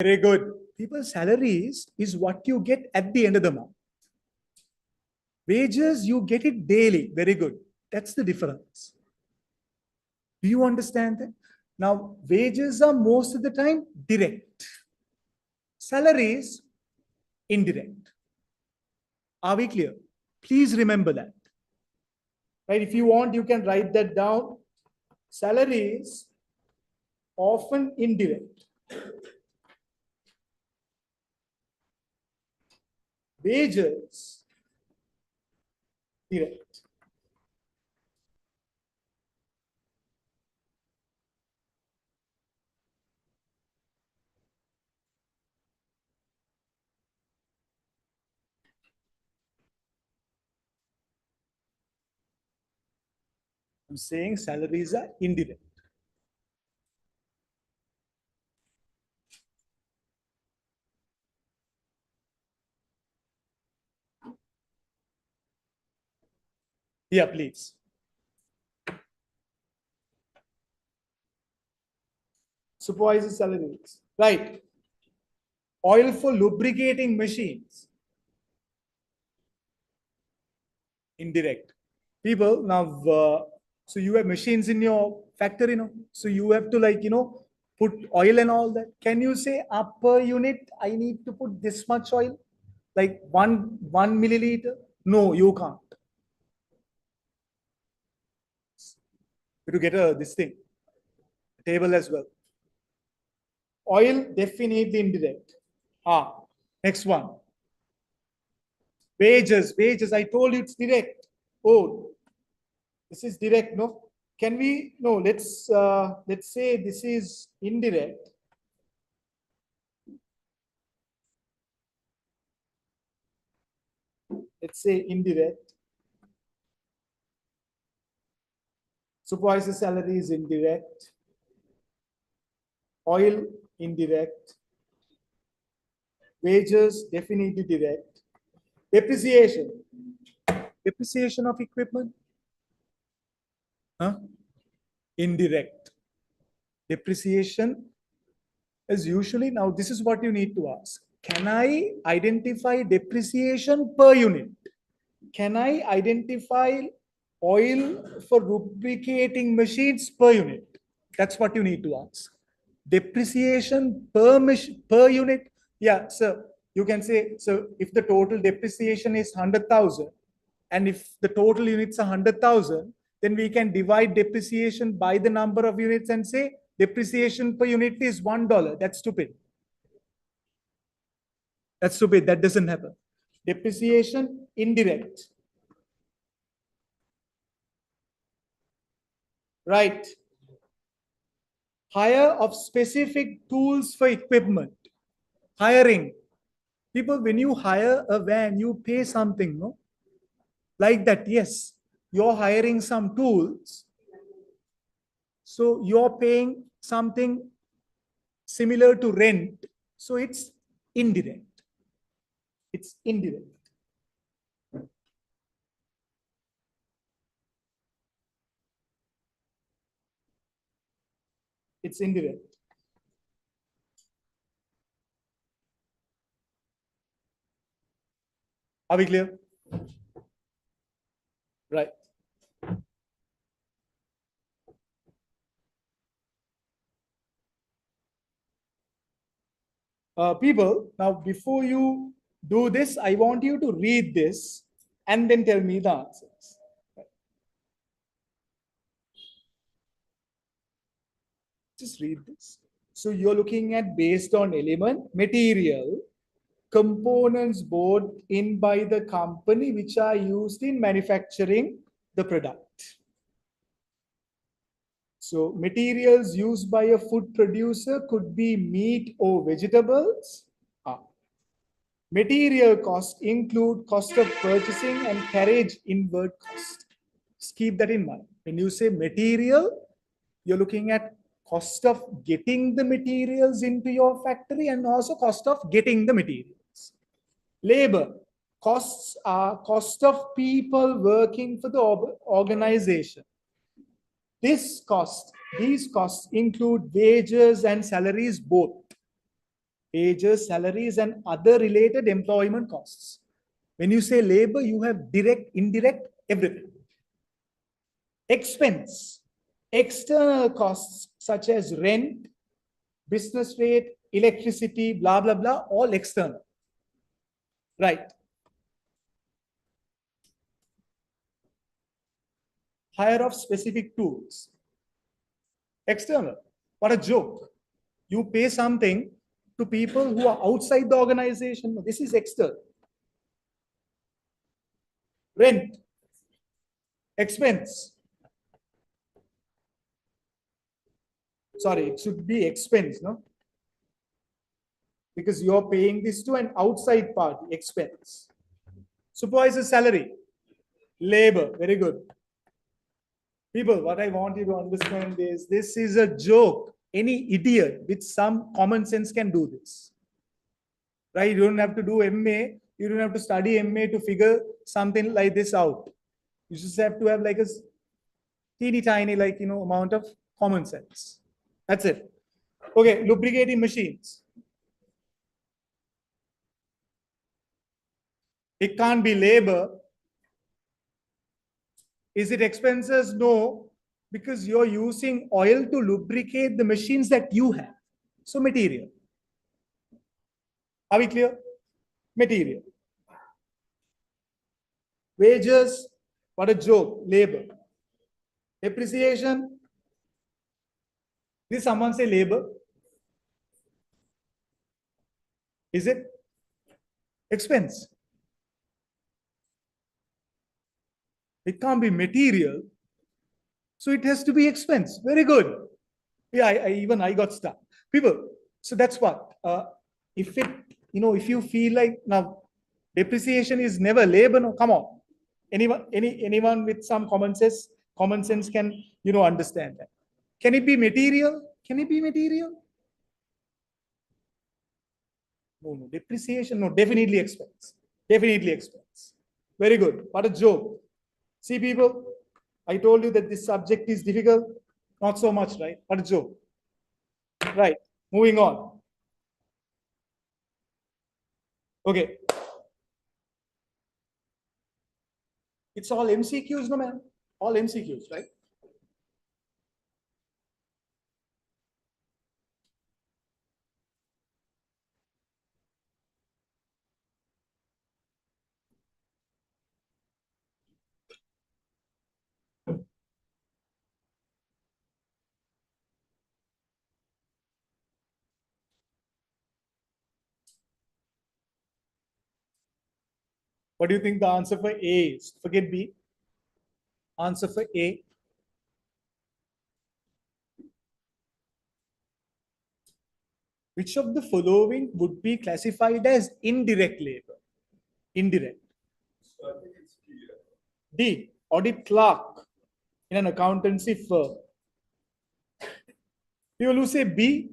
Very good. People's salaries is what you get at the end of the month. Wages, you get it daily. Very good. That's the difference. Do you understand that? Now, wages are most of the time direct. Salaries, indirect. Are we clear? Please remember that. Right? If you want, you can write that down. Salaries, often indirect. Wages, direct. I'm saying salaries are indirect. Yeah, please. Supervisor salaries. Right. Oil for lubricating machines. Indirect. People, now, so you have machines in your factory, so you have to put oil and all that. Can you say per unit, I need to put this much oil? Like one milliliter? No, you can't. To get this thing, table as well. Oil, definitely indirect. Next one. Wages. I told you it's direct. Oh, this is direct, no? Can we, no, let's say this is indirect. Let's say indirect. Supervisor salary is indirect. Oil, indirect. Wages, definitely direct. Depreciation. Depreciation of equipment. Indirect. Depreciation is usually, now this is what you need to ask. Can I identify depreciation per unit? Can I identify oil for lubricating machines per unit? That's what you need to ask. Depreciation per unit. Yeah, sir. You can say, so if the total depreciation is 100,000 and if the total units are 100,000, then we can divide depreciation by the number of units and say depreciation per unit is $1. That's stupid. That's stupid. That doesn't happen. Depreciation, indirect. Right. Hire of specific tools for equipment. Hiring. People, when you hire a van, you pay something, no? Like that, yes. You're hiring some tools. So you're paying something similar to rent. So it's indirect. It's indirect. It's indirect. Are we clear? Right. People, now before you do this, I want you to read this and then tell me the answers. Just read this. So you're looking at based on element, material, components bought in by the company which are used in manufacturing the product. So materials used by a food producer could be meat or vegetables. Material costs include cost of purchasing and carriage inward cost. Just keep that in mind. When you say material, you're looking at cost of getting the materials into your factory and also cost of getting the materials. Labor costs are cost of people working for the organization. These costs include wages and salaries both. wages, salaries, and other related employment costs. When you say labor, you have direct, indirect, everything. Expense, external costs such as rent, business rate, electricity, blah, blah, blah, all external. Right. Hire of specific tools. External. What a joke. You pay something to people who are outside the organization. This is external. Rent. Expense. Sorry, it should be expense, no? Because you're paying this to an outside party, expense. Supervisor salary. Labor. Very good. People, what I want you to understand is this is a joke. Any idiot with some common sense can do this. Right? You don't have to do MA. You don't have to study MA to figure something like this out. You just have to have like a teeny tiny, like, amount of common sense. That's it. Okay, lubricating machines. It can't be labor. Is it expenses? No, because you're using oil to lubricate the machines that you have. So material. Are we clear? Material. Wages, what a joke, labor. Depreciation, did someone say labor? Is it? Expense. It can't be material, so it has to be expense. Very good. Yeah, I got stuck. People, so that's what. If it, if you feel like now depreciation is never labor, no, come on. Anyone with some common sense can, understand that. Can it be material? Can it be material? No. Depreciation, no, definitely expense. Definitely expense. Very good. What a joke. See, people, I told you that this subject is difficult. Not so much, right? What a joke. Right. Moving on. Okay. It's all MCQs, no, man? All MCQs, right? What do you think the answer for A is? Forget B. Answer for A. Which of the following would be classified as indirect labor? Indirect. D. Audit clerk in an accountancy firm. People who say B.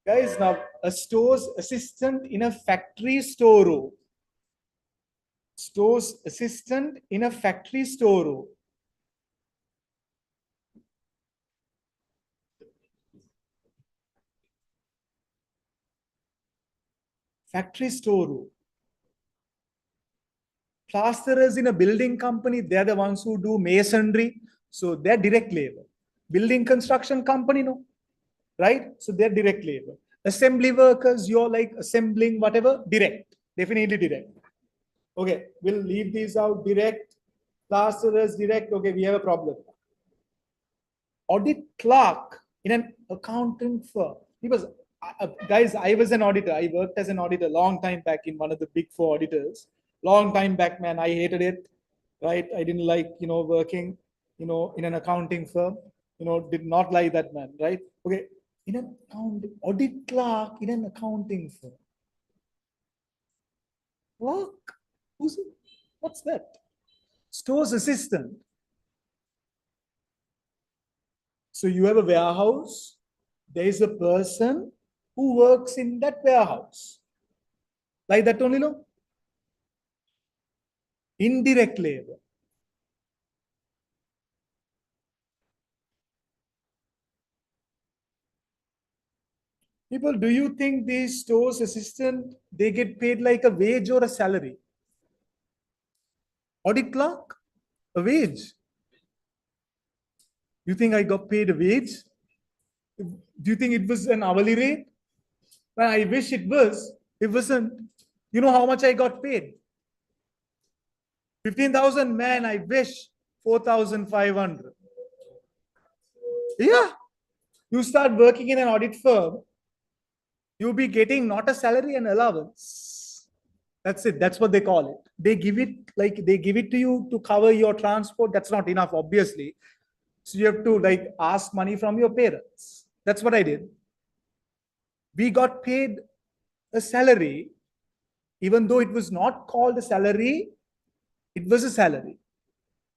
Guys, now a store's assistant in a factory storeroom. Store's assistant in a factory storeroom. Factory storeroom. Plasterers in a building company, they're the ones who do masonry. So they're direct labor. Building construction company, no. Right? So they're direct labor. Assembly workers, you're like assembling whatever, direct. Definitely direct. Okay, we'll leave these out. Direct. Plasterers, direct. Okay, we have a problem. Audit clerk in an accounting firm. Because, guys, I was an auditor. I worked as an auditor long time back in one of the big four auditors. Long time back, man. I hated it. Right? I didn't like, working, in an accounting firm. Did not like that, man. Right? Okay. In an audit clerk in an accounting firm. Clerk? Who's it? What's that? Store's assistant. So you have a warehouse. There is a person who works in that warehouse. Like that only, no? Indirect labor. People, do you think these stores assistant, they get paid like a wage or a salary? Audit clerk, a wage. You think I got paid a wage? Do you think it was an hourly rate? Well, I wish it was. It wasn't. You know how much I got paid? 15,000, man, I wish 4,500. Yeah. You start working in an audit firm, you'll be getting not a salary and allowance. That's it. That's what they call it. They give it to you to cover your transport. That's not enough, obviously. So you have to like ask money from your parents. That's what I did. We got paid a salary, even though it was not called a salary, it was a salary.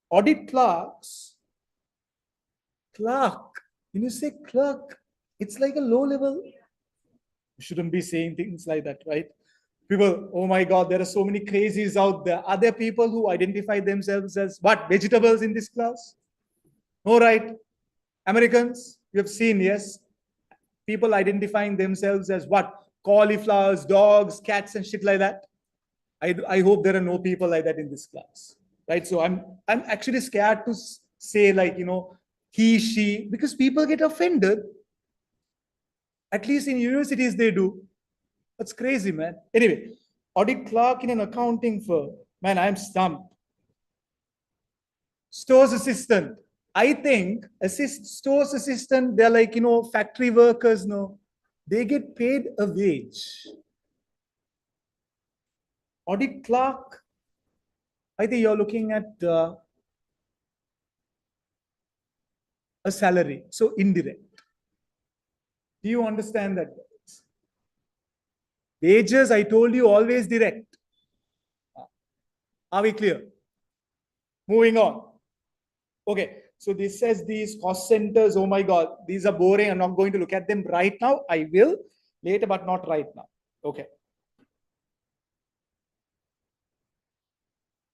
Audit clerk. When you say clerk, it's like a low level. You shouldn't be saying things like that, right? People, oh my God, there are so many crazies out there. Are there people who identify themselves as what? Vegetables in this class? No, right? Americans, you have seen, yes? People identifying themselves as what? Cauliflowers, dogs, cats, and shit like that. I hope there are no people like that in this class, right? So I'm actually scared to say like he, she, because people get offended. At least in universities they do. That's crazy, man. Anyway, audit clerk in an accounting firm. Man, I'm stumped. Stores assistant. I think stores assistant, they're like, factory workers, no. They get paid a wage. Audit clerk, I think you're looking at a salary. So indirect. Do you understand that? Wages, I told you, always direct. Are we clear? Moving on. Okay, so this says these cost centers. Oh my God, these are boring. I'm not going to look at them right now. I will later, but not right now. Okay.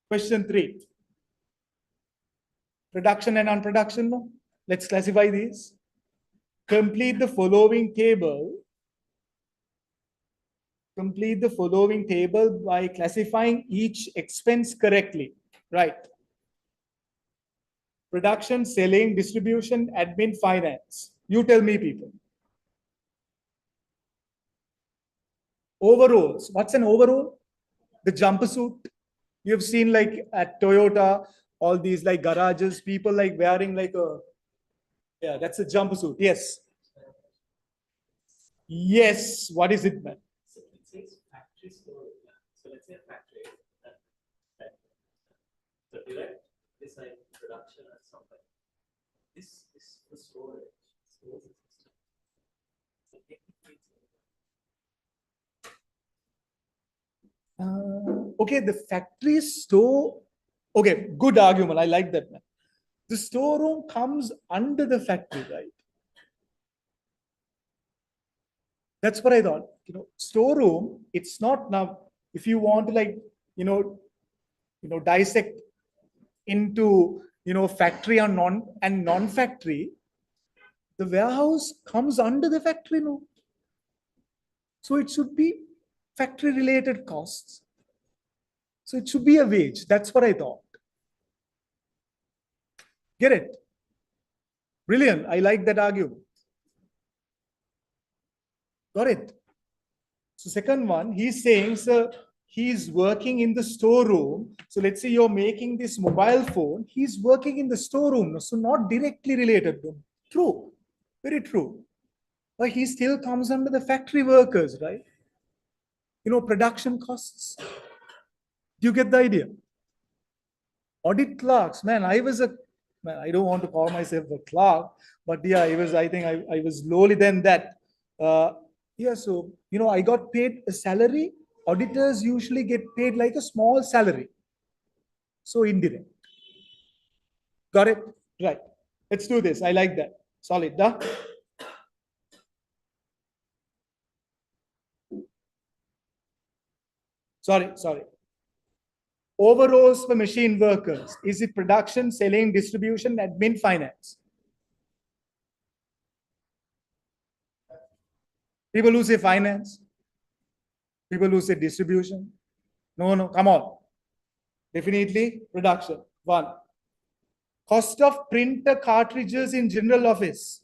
Question 3. Production and non-production. No? Let's classify these. Complete the following table. Complete the following table by classifying each expense correctly. Right. Production, selling, distribution, admin, finance. You tell me, people. Overalls. What's an overall? The jumpsuit. You've seen like at Toyota, all these like garages, people like wearing like yeah, that's a jumpsuit. Yes. Yes. What is it, man? So it says factory store. So let's say a factory. So direct design production or something. This is the storage. Storage system. So Okay, the factory store. Okay, good argument. I like that, man. The storeroom comes under the factory, right? That's what I thought. Storeroom. It's not now. If you want to like, dissect into factory or non-factory, the warehouse comes under the factory, no? So it should be factory related costs. So it should be a wage. That's what I thought. Get it? Brilliant. I like that argument. Got it? So second one, he's saying, sir, he's working in the storeroom. So let's say you're making this mobile phone. He's working in the storeroom. So not directly related. True. Very true. But he still comes under the factory workers, right? Production costs. Do you get the idea? Audit clerks, man, I don't want to call myself a clerk, but yeah, I was lowly than that. Yeah, so, I got paid a salary. Auditors usually get paid like a small salary. So indirect. Got it? Right. Let's do this. I like that. Solid, huh? Sorry. Overalls for machine workers. Is it production, selling, distribution, admin, finance? People who say finance, people who say distribution. No, no, come on. Definitely production. One. Cost of printer cartridges in general office.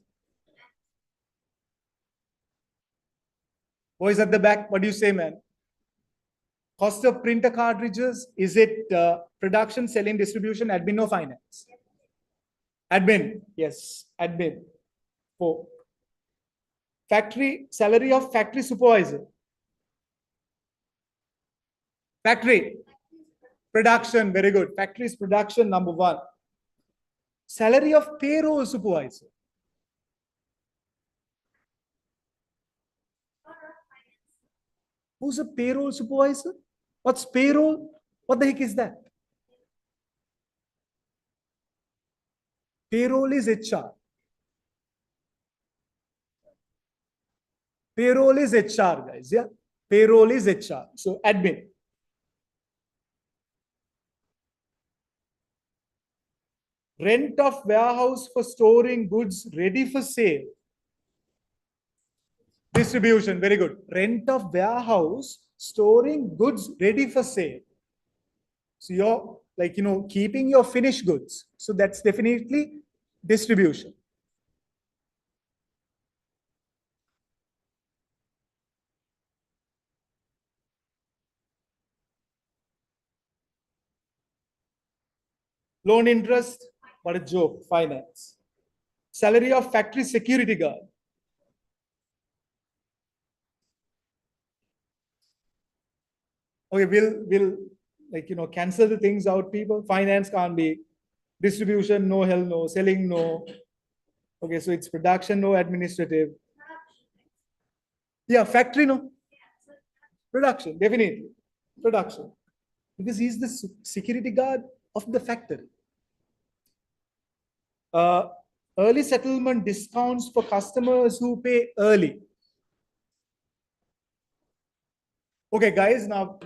Boys at the back, what do you say, man? Cost of printer cartridges, is it production, selling, distribution, admin, or finance? Admin, yes, admin. Four. Factory, salary of factory supervisor. Factory, production, very good. Factory is production, number one. Salary of payroll supervisor. Who's a payroll supervisor? What's payroll? What the heck is that? Payroll is HR. Payroll is HR, guys. Yeah. Payroll is HR. So admin. Rent of warehouse for storing goods ready for sale. Distribution, very good. Rent of warehouse storing goods ready for sale. So you're like, keeping your finished goods. So that's definitely distribution. Loan interest, what a joke, finance. Salary of factory security guard. Okay, we'll cancel the things out, people. Finance can't be. Distribution, no, hell no. Selling, no. Okay, so it's production, no. Administrative. Yeah, factory, no. Production, definitely. Production. Because he's the security guard of the factory. Early settlement discounts for customers who pay early. Okay, guys, now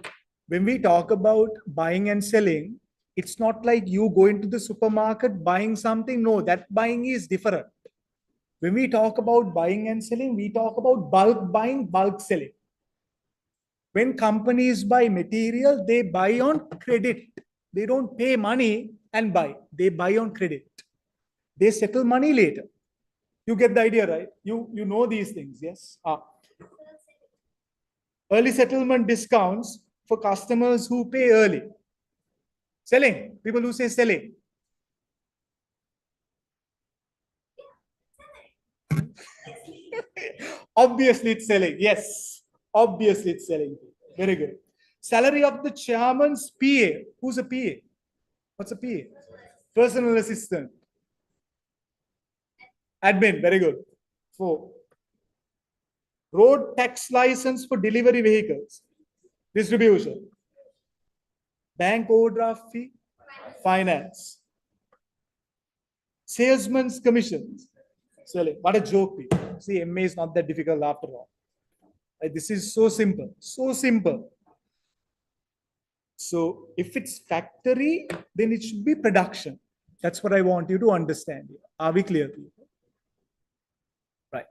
when we talk about buying and selling, it's not like you go into the supermarket buying something. No, that buying is different. When we talk about buying and selling, we talk about bulk buying, bulk selling. When companies buy material, they buy on credit. They don't pay money and buy. They buy on credit. They settle money later. You get the idea, right? You know these things, yes? Early settlement discounts for customers who pay early. Selling. People who say selling. Obviously, it's selling. Yes. Obviously, it's selling. Very good. Salary of the chairman's PA. Who's a PA? What's a PA? Personal assistant. Admin. Very good. 4. Road tax license for delivery vehicles. Distribution. Bank overdraft fee. Finance. Salesman's commissions. Selling. What a joke, people. See, MA is not that difficult after all. Like, this is so simple. So simple. So if it's factory, then it should be production. That's what I want you to understand. Are we clear, people? Right.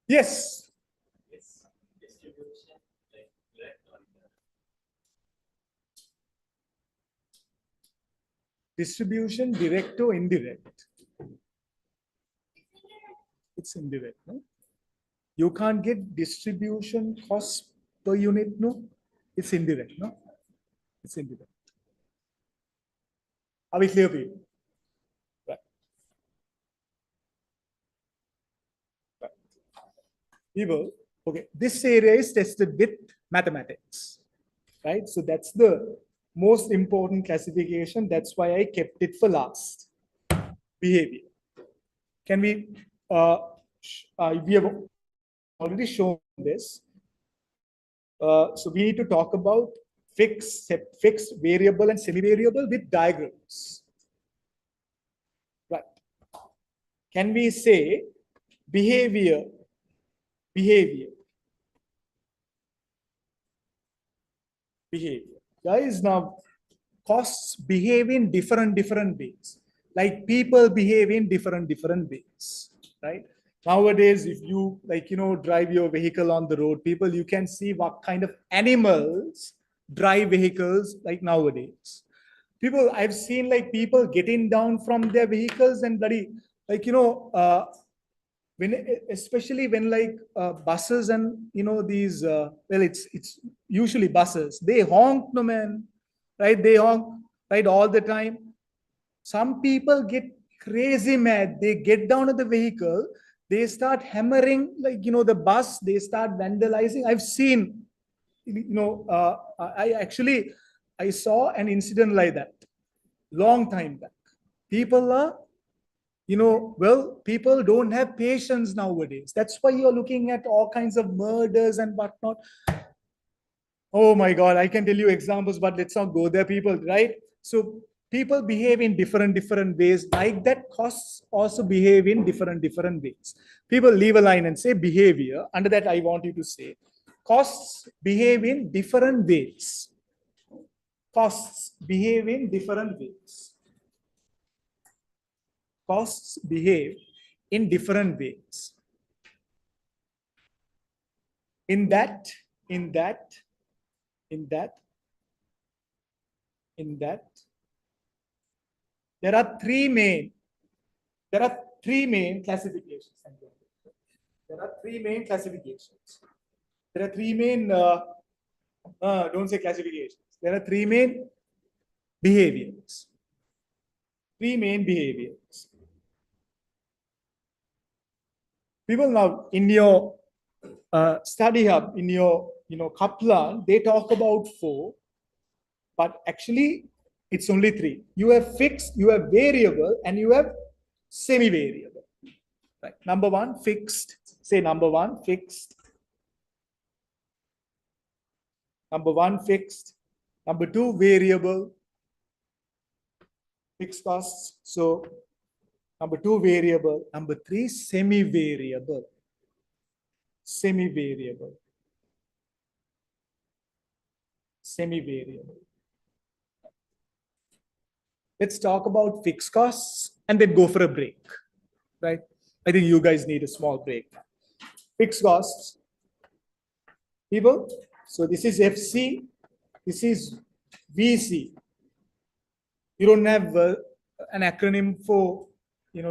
Yes. Distribution, like direct or indirect. Distribution, direct or indirect? It's indirect, no? You can't get distribution cost per unit, no? It's indirect, no? It's indirect. Are we clear, people? Right. Right. People, okay, this area is tested with mathematics, right? So that's the most important classification. That's why I kept it for last. Behavior. Can we, we have already shown this. So we need to talk about fixed, variable, and semi-variable with diagrams. Right. Can we say behavior, behavior, behavior? Guys, now costs behave in different ways. Like people behave in different ways, right? Nowadays, if you drive your vehicle on the road, people, you can see what kind of animals drive vehicles like nowadays. People, I've seen like people getting down from their vehicles and bloody, when, especially when buses and these well, it's usually buses, they honk, no man, right? They honk, right, all the time. Some people get crazy mad, they get down of the vehicle, they start hammering the bus, they start vandalizing. I've seen, I actually, I saw an incident like that long time back. People are, well, people don't have patience nowadays. That's why you're looking at all kinds of murders and whatnot. Oh my God, I can tell you examples, but let's not go there, people, right? So people behave in different ways. Like that, costs also behave in different ways. People leave a line and say behavior. Under that, I want you to say costs behave in different ways. Costs behave in different ways. Costs behave in different ways. In that, in that, in that, in that, there are three main classifications. There are three main classifications. There are three main, don't say classifications. There are three main behaviors. Three main behaviors. People now in your study hub, in your Kaplan, they talk about four, but actually it's only three. You have fixed, you have variable, and you have semi-variable. Right. Number one, fixed. Say number one, fixed. Number one, fixed. Number two, variable. Fixed costs. So number two, variable. Number three, semi-variable. Semi-variable. Semi-variable. Let's talk about fixed costs and then go for a break. Right? I think you guys need a small break. Fixed costs. People, so this is FC, this is VC. You don't have an acronym for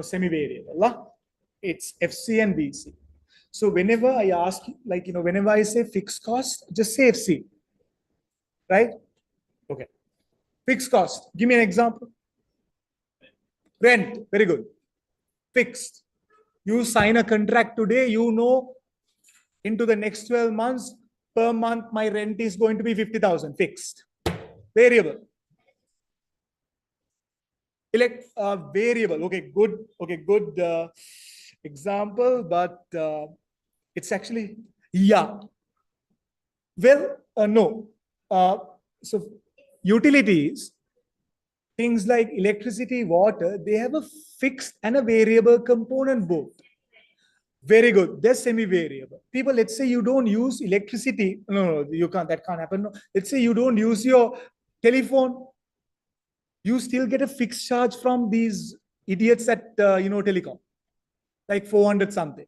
semi-variable. It's FC and VC. So whenever I ask, whenever I say fixed cost, just say FC. Right? Okay. Fixed cost. Give me an example. Rent. Very good. Fixed. You sign a contract today, into the next 12 months, per month, my rent is going to be 50,000, fixed. Variable. Variable. Okay, good example, but it's actually, yeah. Well, no. So utilities, things like electricity, water, they have a fixed and a variable component both. Very good. They're semi-variable. People, let's say you don't use electricity. No, you can't. That can't happen. No. Let's say you don't use your telephone. You still get a fixed charge from these idiots at telecom, like 400 something.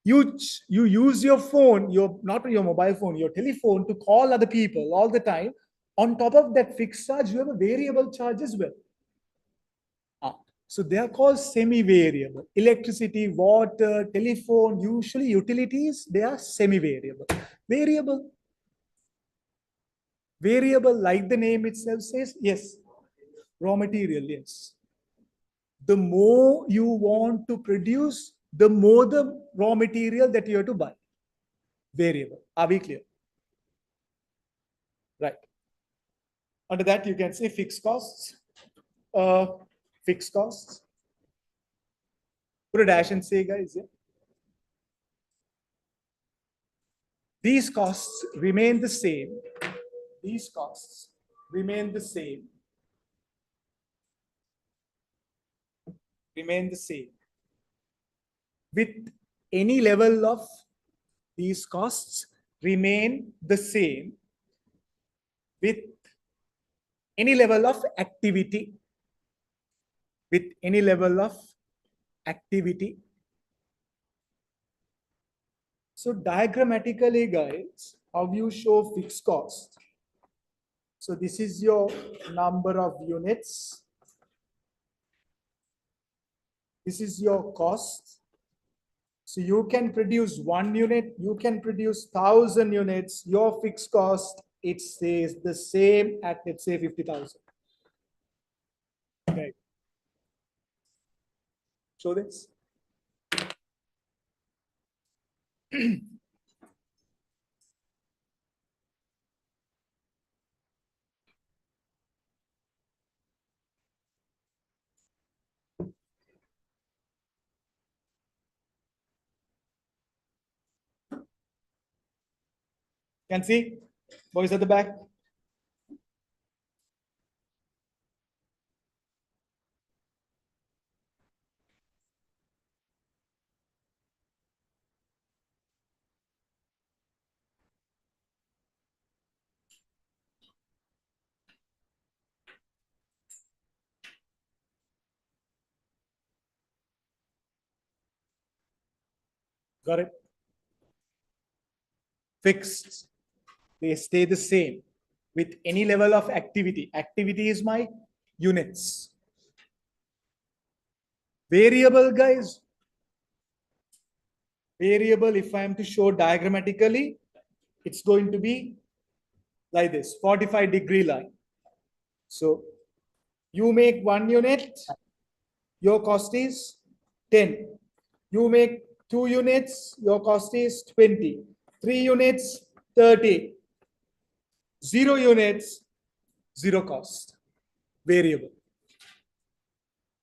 You use your phone, not your mobile phone, your telephone to call other people all the time. On top of that fixed charge, you have a variable charge as well. So they are called semi-variable. Electricity, water, telephone, usually utilities, they are semi-variable. Variable. Variable, like the name itself says, yes. Raw material, yes. The more you want to produce, the more the raw material that you have to buy. Variable. Are we clear? Right. Under that, you can say fixed costs. Fixed costs. Put a dash and say, guys, yeah. These costs remain the same. These costs remain the same. Remain the same. With any level of these costs remain the same with any level of activity, with any level of activity. So diagrammatically, guys, how you show fixed cost? So this is your number of units. This is your cost. So you can produce 1 unit, you can produce 1,000 units. Your fixed cost, it stays the same at, let's say, 50,000. Okay. Show this. Can see? Boys at the back. Got it? Fixed. They stay the same with any level of activity. Activity is my units. Variable, guys. Variable, if I am to show diagrammatically, it's going to be like this, 45-degree line. So you make 1 unit, your cost is 10. You make 2 units, your cost is 20. 3 units, 30. 0 units, zero cost. Variable.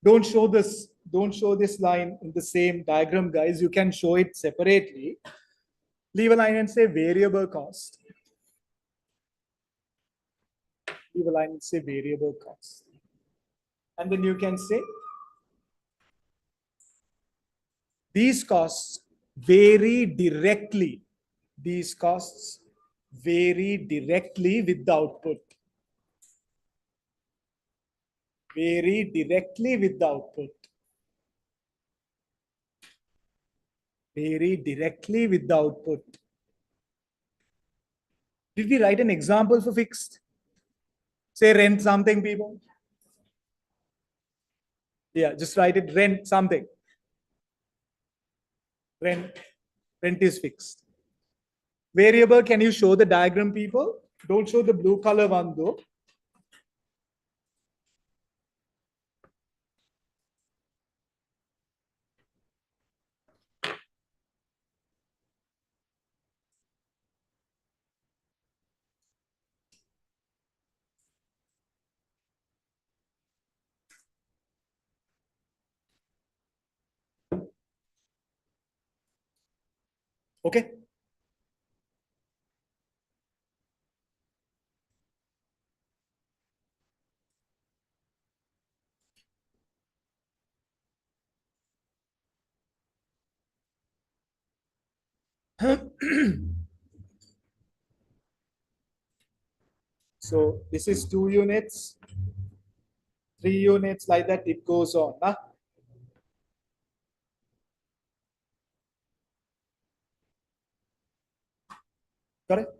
Don't show this line in the same diagram, guys. You can show it separately. Leave a line and say variable cost. Leave a line and say variable cost. And then you can say these costs vary directly. These costs vary directly with the output. Vary directly with the output. Vary directly with the output. Did we write an example for fixed? Say rent something, people. Yeah, just write it, rent something. Rent is fixed. Variable, can you show the diagram, people? Don't show the blue color one though. Okay. So this is 2 units, 3 units, like that it goes on. Huh? Correct?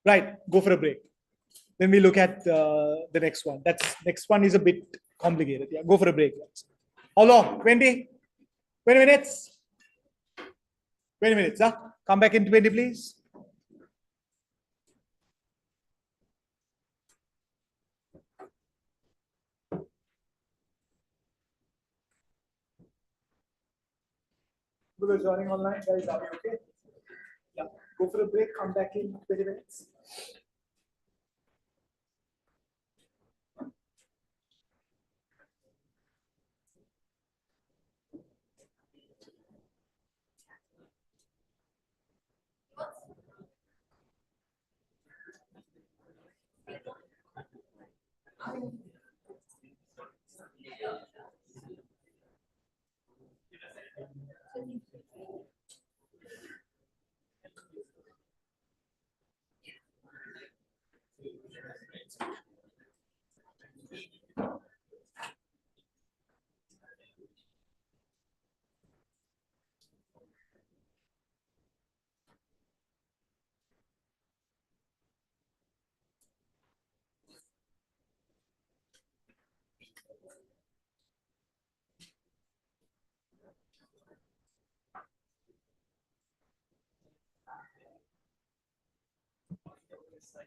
Right, go for a break. Then we look at the next one. Next one is a bit complicated. Yeah, go for a break. How long? 20? 20 minutes? 20 minutes, huh? Come back in 20, please. People are joining online, guys. Are we okay? Yeah. Go for a break. Come back in 20 minutes. this side.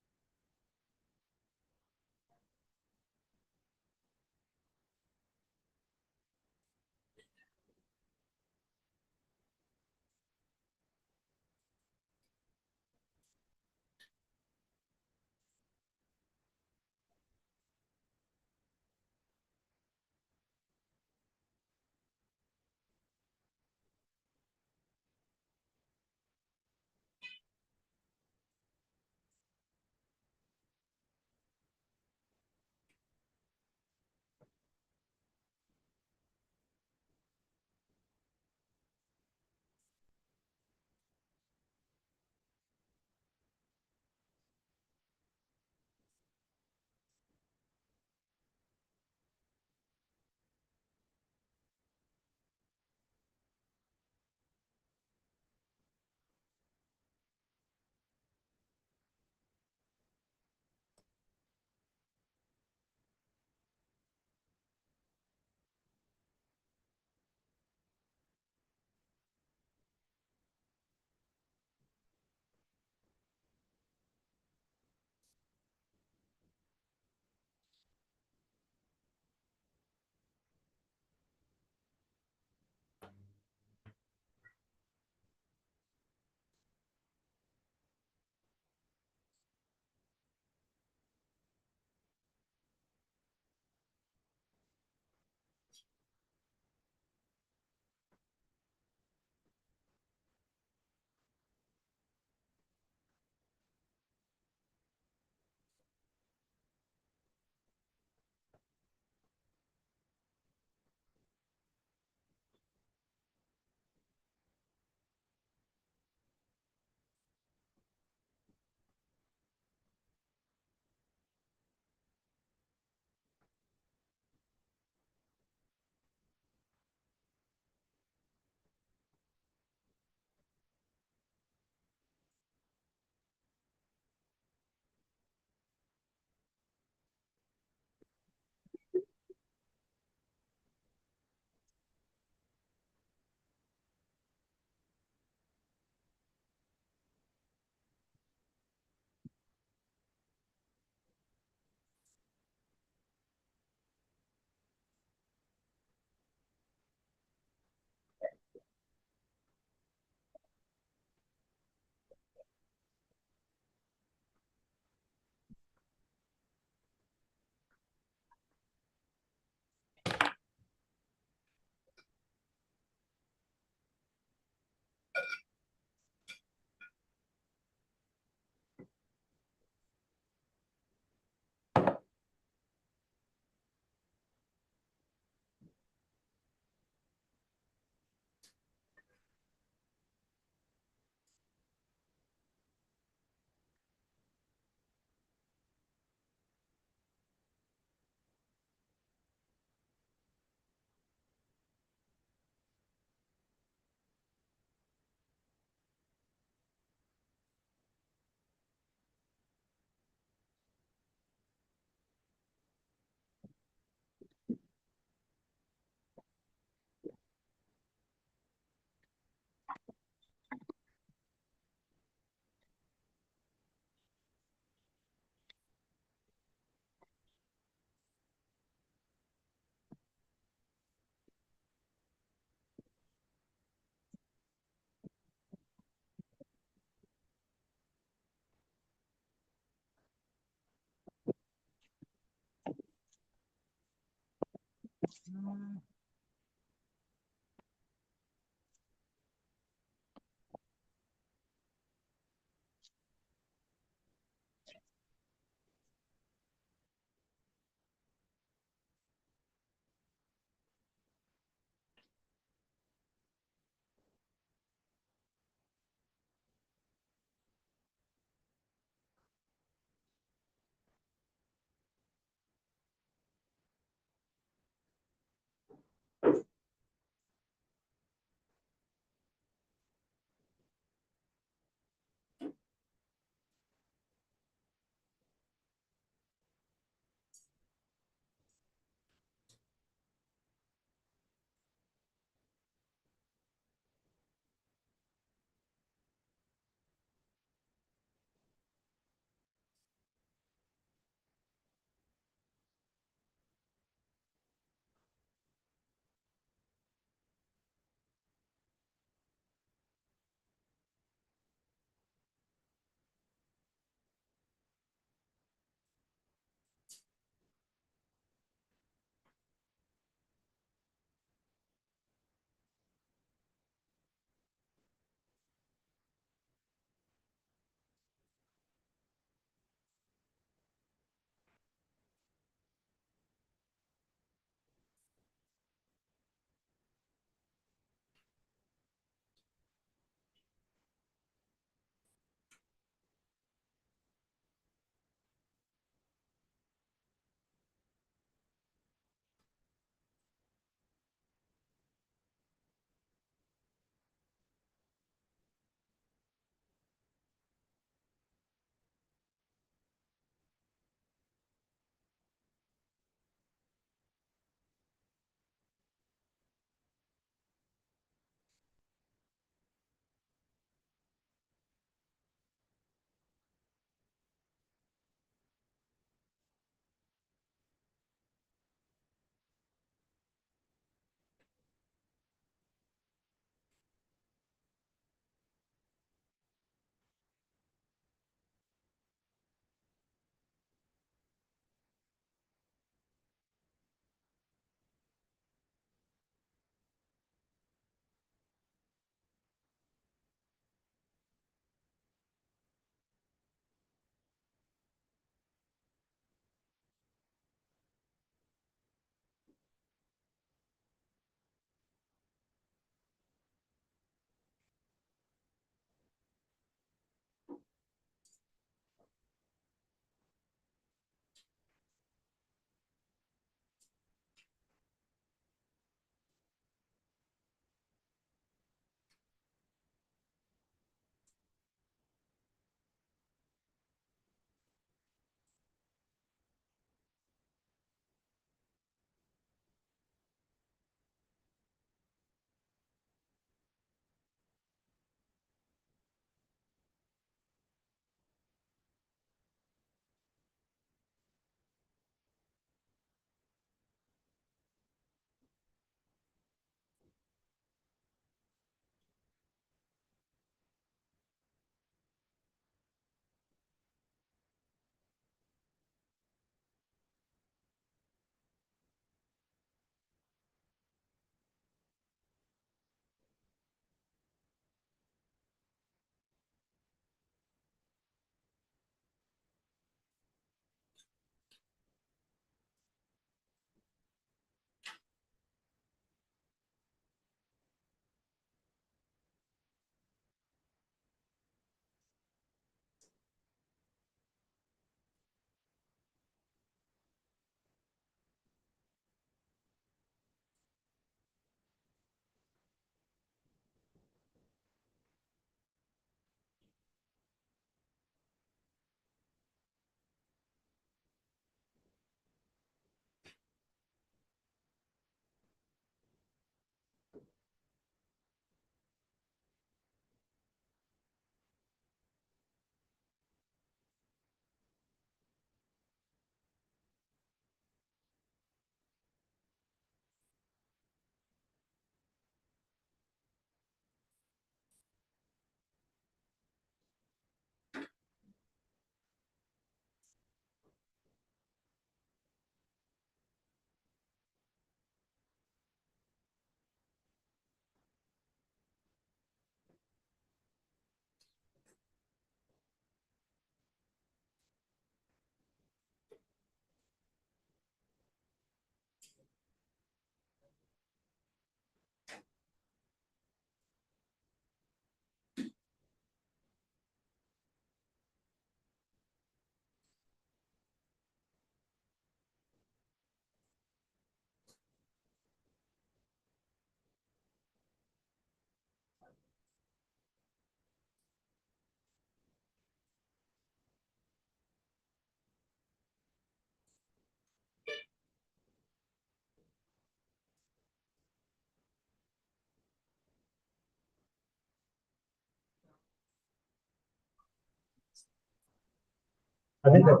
अभी तक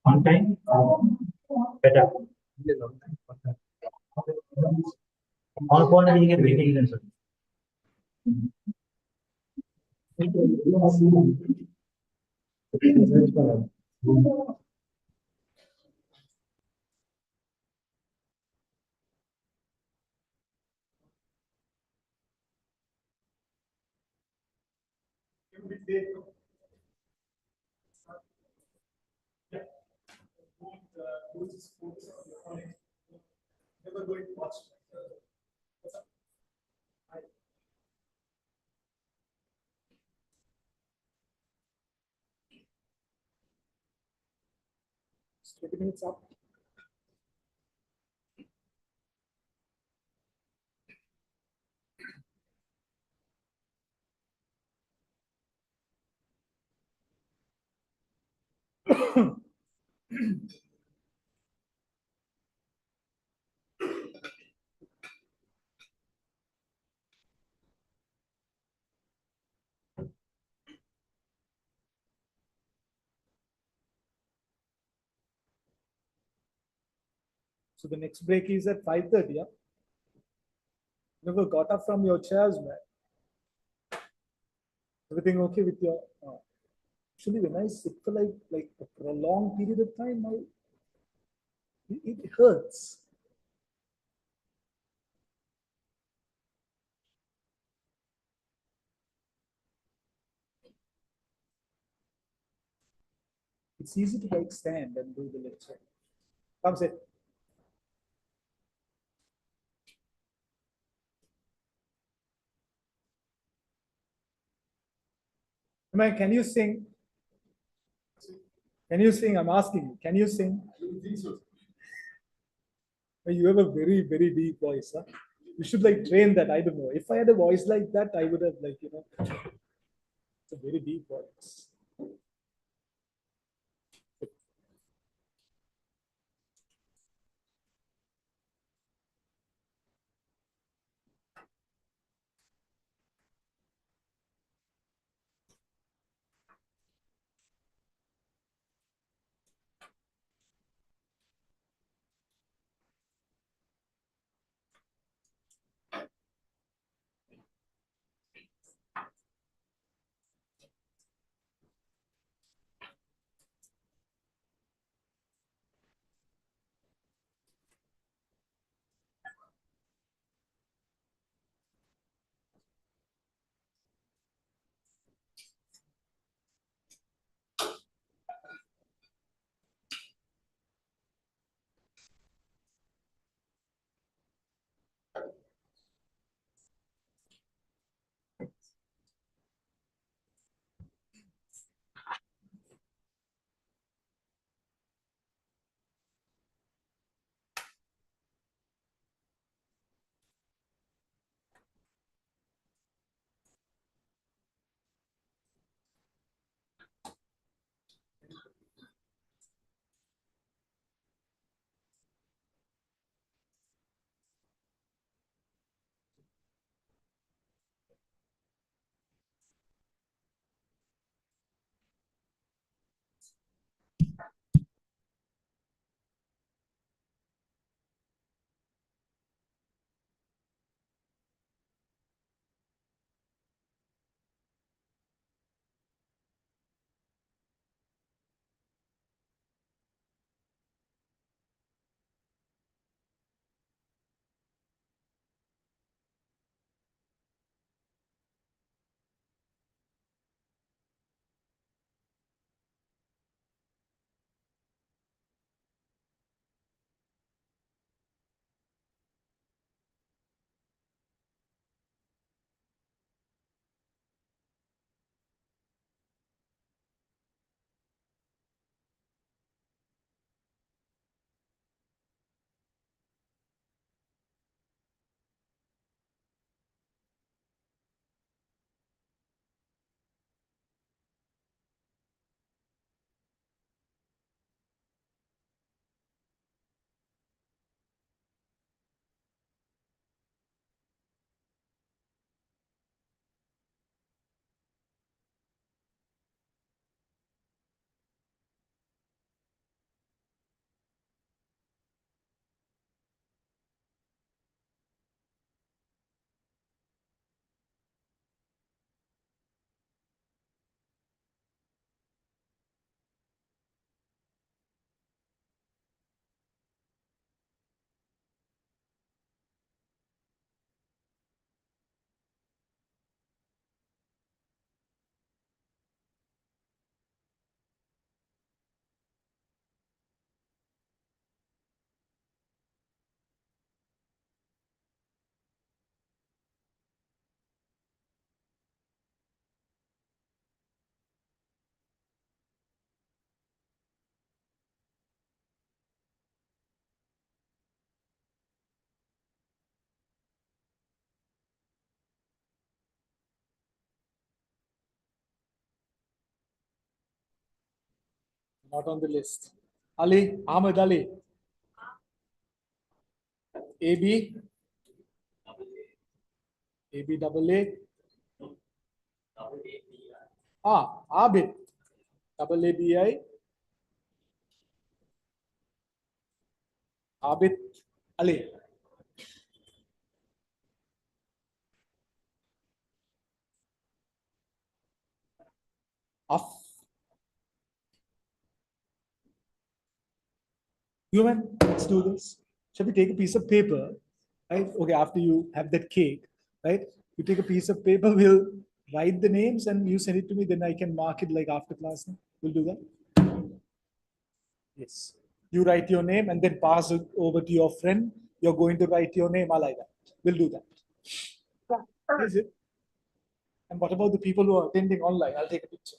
on time better on call नहीं है meeting है sir It's 20 minutes up. So the next break is at 5:30. Yeah? Never got up from your chairs, man. Everything okay with your? Actually, when I sit for like a prolonged period of time, it hurts. It's easy to like stand and do the lecture. Come sit. Man, can you sing? Can you sing? I'm asking you. Can you sing? You have a very, very deep voice. Huh? You should like train that. I don't know. If I had a voice like that, I would have like, it's a very deep voice. Not on the list. Ali, Ahmed Ali. AB, AB double A. Abid. Double ABI. Abid Ali. Af. Human, let's do this. Shall we take a piece of paper, right? Okay, after you have that cake, right? You take a piece of paper, we'll write the names and you send it to me, then I can mark it like after class. We'll do that. Yes. You write your name and then pass it over to your friend. You're going to write your name, I like that. We'll do that. Is it? And what about the people who are attending online? I'll take a picture.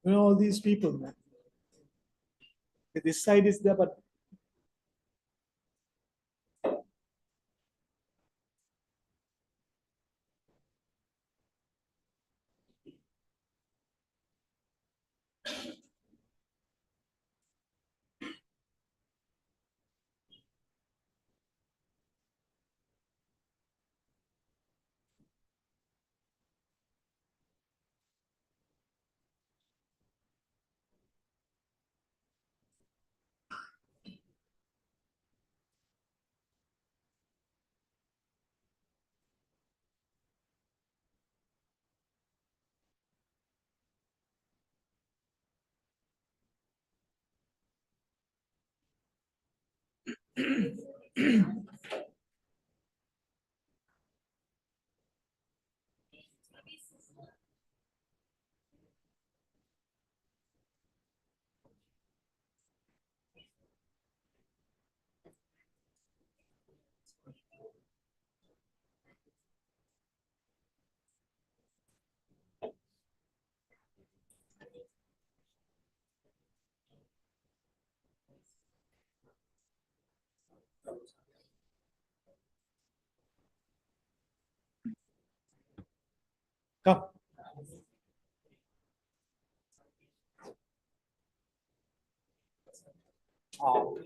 You know, all these people, man. This side is there, but come. Oh.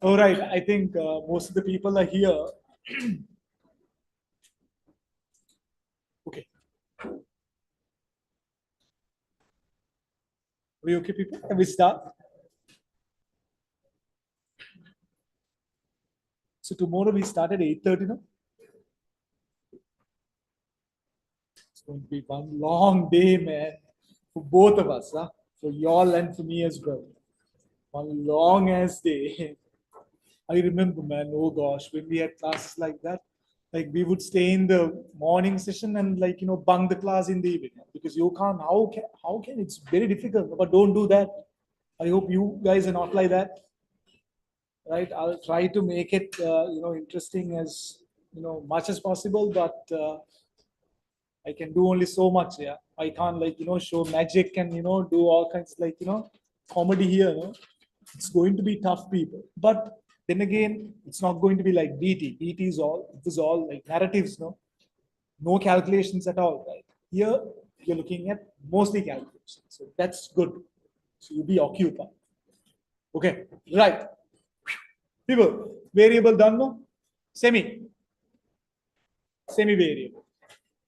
All right, I think most of the people are here. Okay. Are we okay, people? Can we start? So tomorrow we start at 8:30, no? It's going to be one long day, man, for both of us, huh? For y'all and for me as well. One long ass day. I remember, man, oh gosh, when we had classes like that, like we would stay in the morning session and like, bunk the class in the evening because you can't, how can, it's very difficult, but don't do that. I hope you guys are not like that, right? I'll try to make it, interesting as, much as possible, but I can do only so much. Yeah. I can't like, show magic and, do all kinds of like, comedy here. No? It's going to be tough, people. But then again, it's not going to be like BT. BT is all, it was all like narratives, no? No calculations at all, right? Here, you're looking at mostly calculations. So that's good. So you'll be occupied. Okay, right. People, variable done no? Semi. Semi-variable.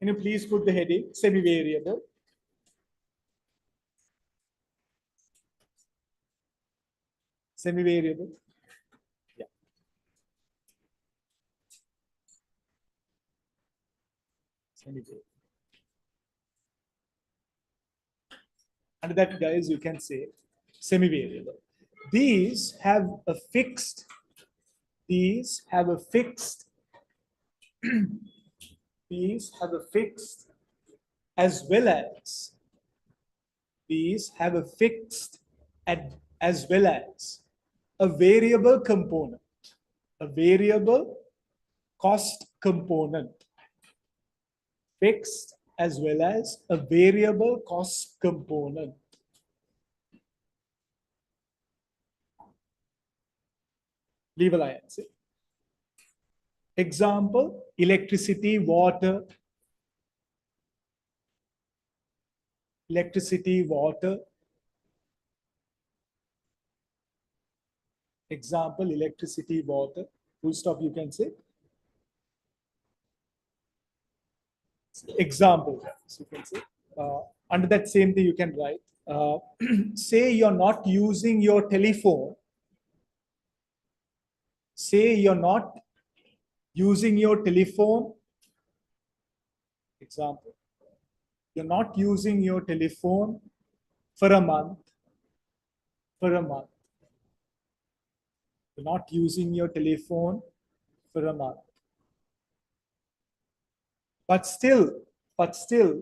Can you please put the heading semi-variable? Semi-variable. Yeah. Semi-variable. Under that, guys, you can say semi-variable. These have a fixed. These have a fixed. These have a fixed, as well as these have a fixed as well as a variable component, a variable cost component, fixed as well as a variable cost component. Leave a line. Example, electricity, water, electricity, water. Example, electricity, water. Full stop, you can say. Example, so you can say. Under that same thing, you can write. Say you're not using your telephone. Say you're not using your telephone. Example, you're not using your telephone for a month. For a month. You're not using your telephone for a month. But still, but still,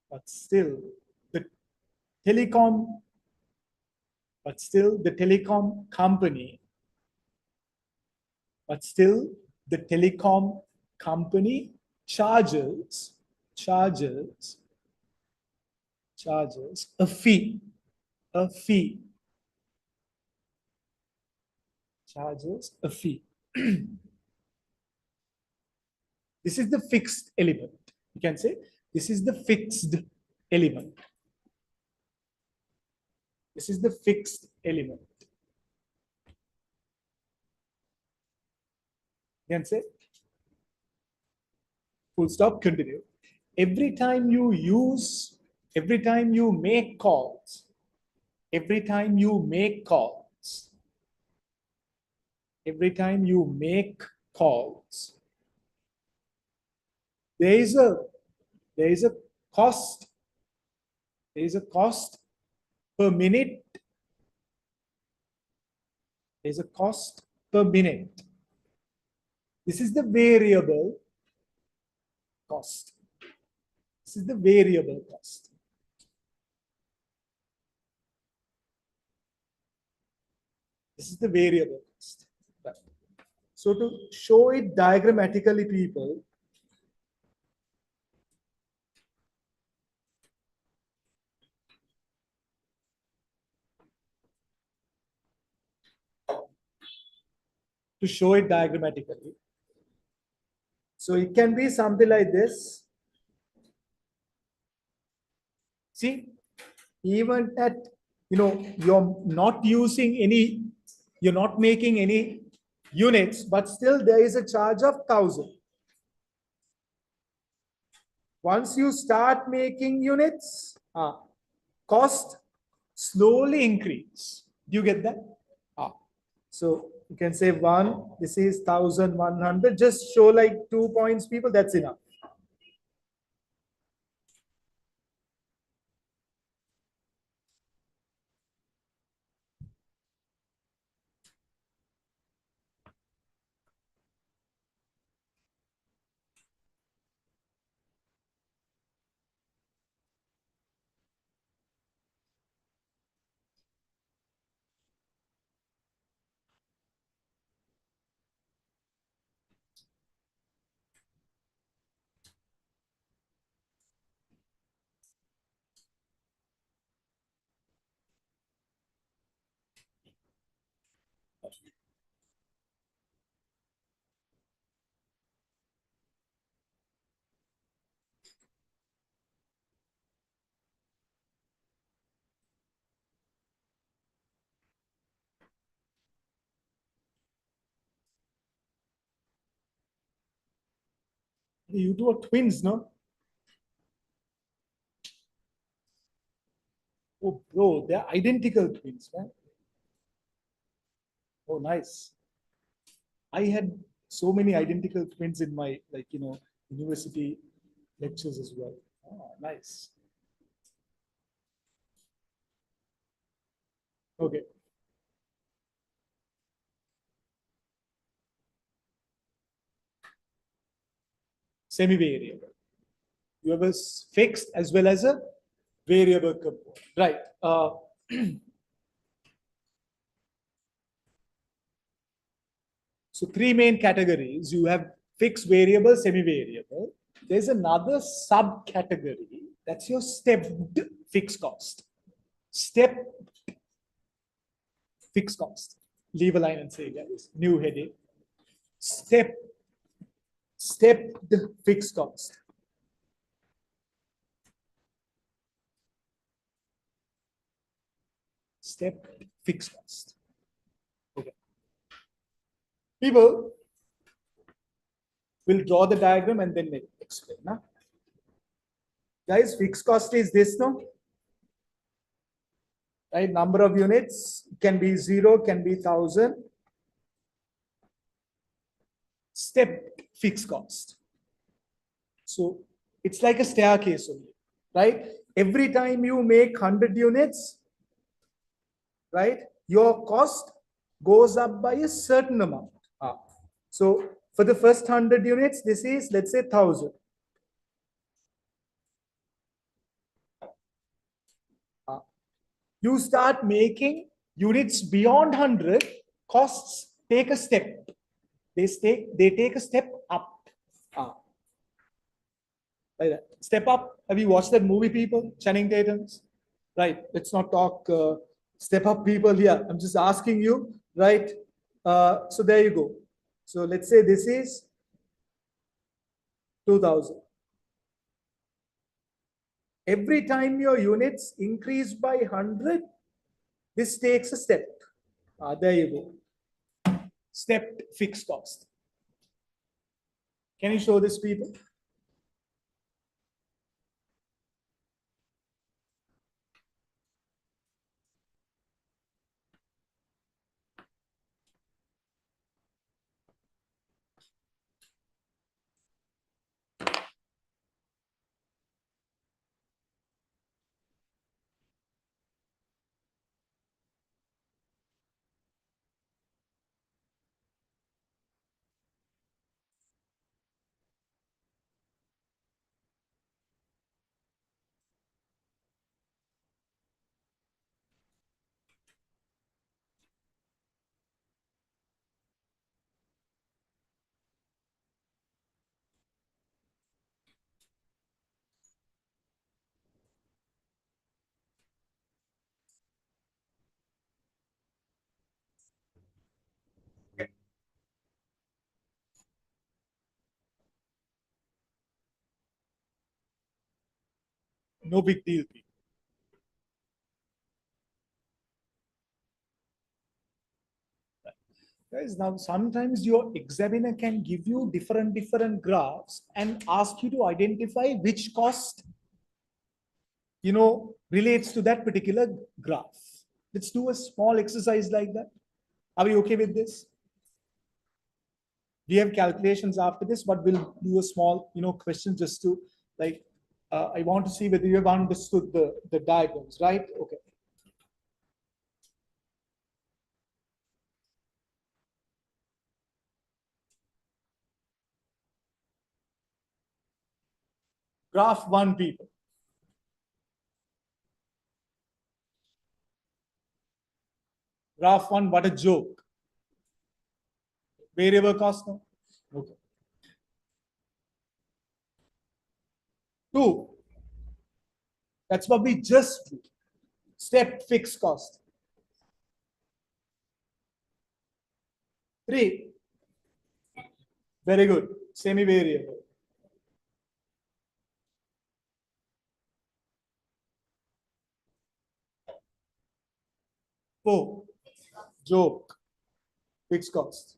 but still, the telecom, but still the telecom company, but still the telecom company charges a fee, a fee, charges a fee. This is the fixed element. You can say this is the fixed element. This is the fixed element. You can say full stop, continue. Every time you use, every time you make calls, every time you make calls, every time you make calls, there is a cost, there is a cost per minute, there is a cost per minute. This is the variable cost. This is the variable cost. This is the variable cost. Right. So to show it diagrammatically, people, to show it diagrammatically. So it can be something like this. See, even at, you're not using any, you're not making any units, but still there is a charge of 1,000. Once you start making units, cost slowly increase. Do you get that? So you can say 1, this is 1,100. Just show like 2 points, people, that's enough. You two are twins, no? Oh, bro, they're identical twins, man. Oh, nice. I had so many identical twins in my, like, university lectures as well. Oh, nice. Okay. Semi-variable. You have a fixed as well as a variable component. Right. So three main categories. You have fixed variable, semi-variable. There's another subcategory. That's your stepped fixed cost. Step fixed cost. Leave a line and say, guys, new heading. Stepped fixed cost. Stepped fixed cost. Okay. People will draw the diagram and then explain. Nah? Guys, fixed cost is this, no? Right? Number of units can be 0, can be 1,000. Step fixed cost. So it's like a staircase only, right? Every time you make 100 units, right, your cost goes up by a certain amount. So for the first 100 units, this is, let's say, 1,000. You start making units beyond 100, costs take a step. They take a step up. Like that. Step up. Have you watched that movie, people? Channing Tatum's? Right. Let's not talk step up people here. I'm just asking you, right? So there you go. So let's say this is 2,000. Every time your units increase by 100, this takes a step. There you go. Stepped fixed cost. Can you show this, people? No big deal. Guys, now sometimes your examiner can give you different graphs and ask you to identify which cost, relates to that particular graph. Let's do a small exercise like that. Are we okay with this? We have calculations after this, but we'll do a small, question just to like, I want to see whether you have understood the diagrams, right? Okay. Graph one, people. Graph one, what a joke. Variable cost now. Okay. Two. That's what we just do. Step fixed cost. Three. Very good. Semi-variable. Four. Joke. Fixed cost.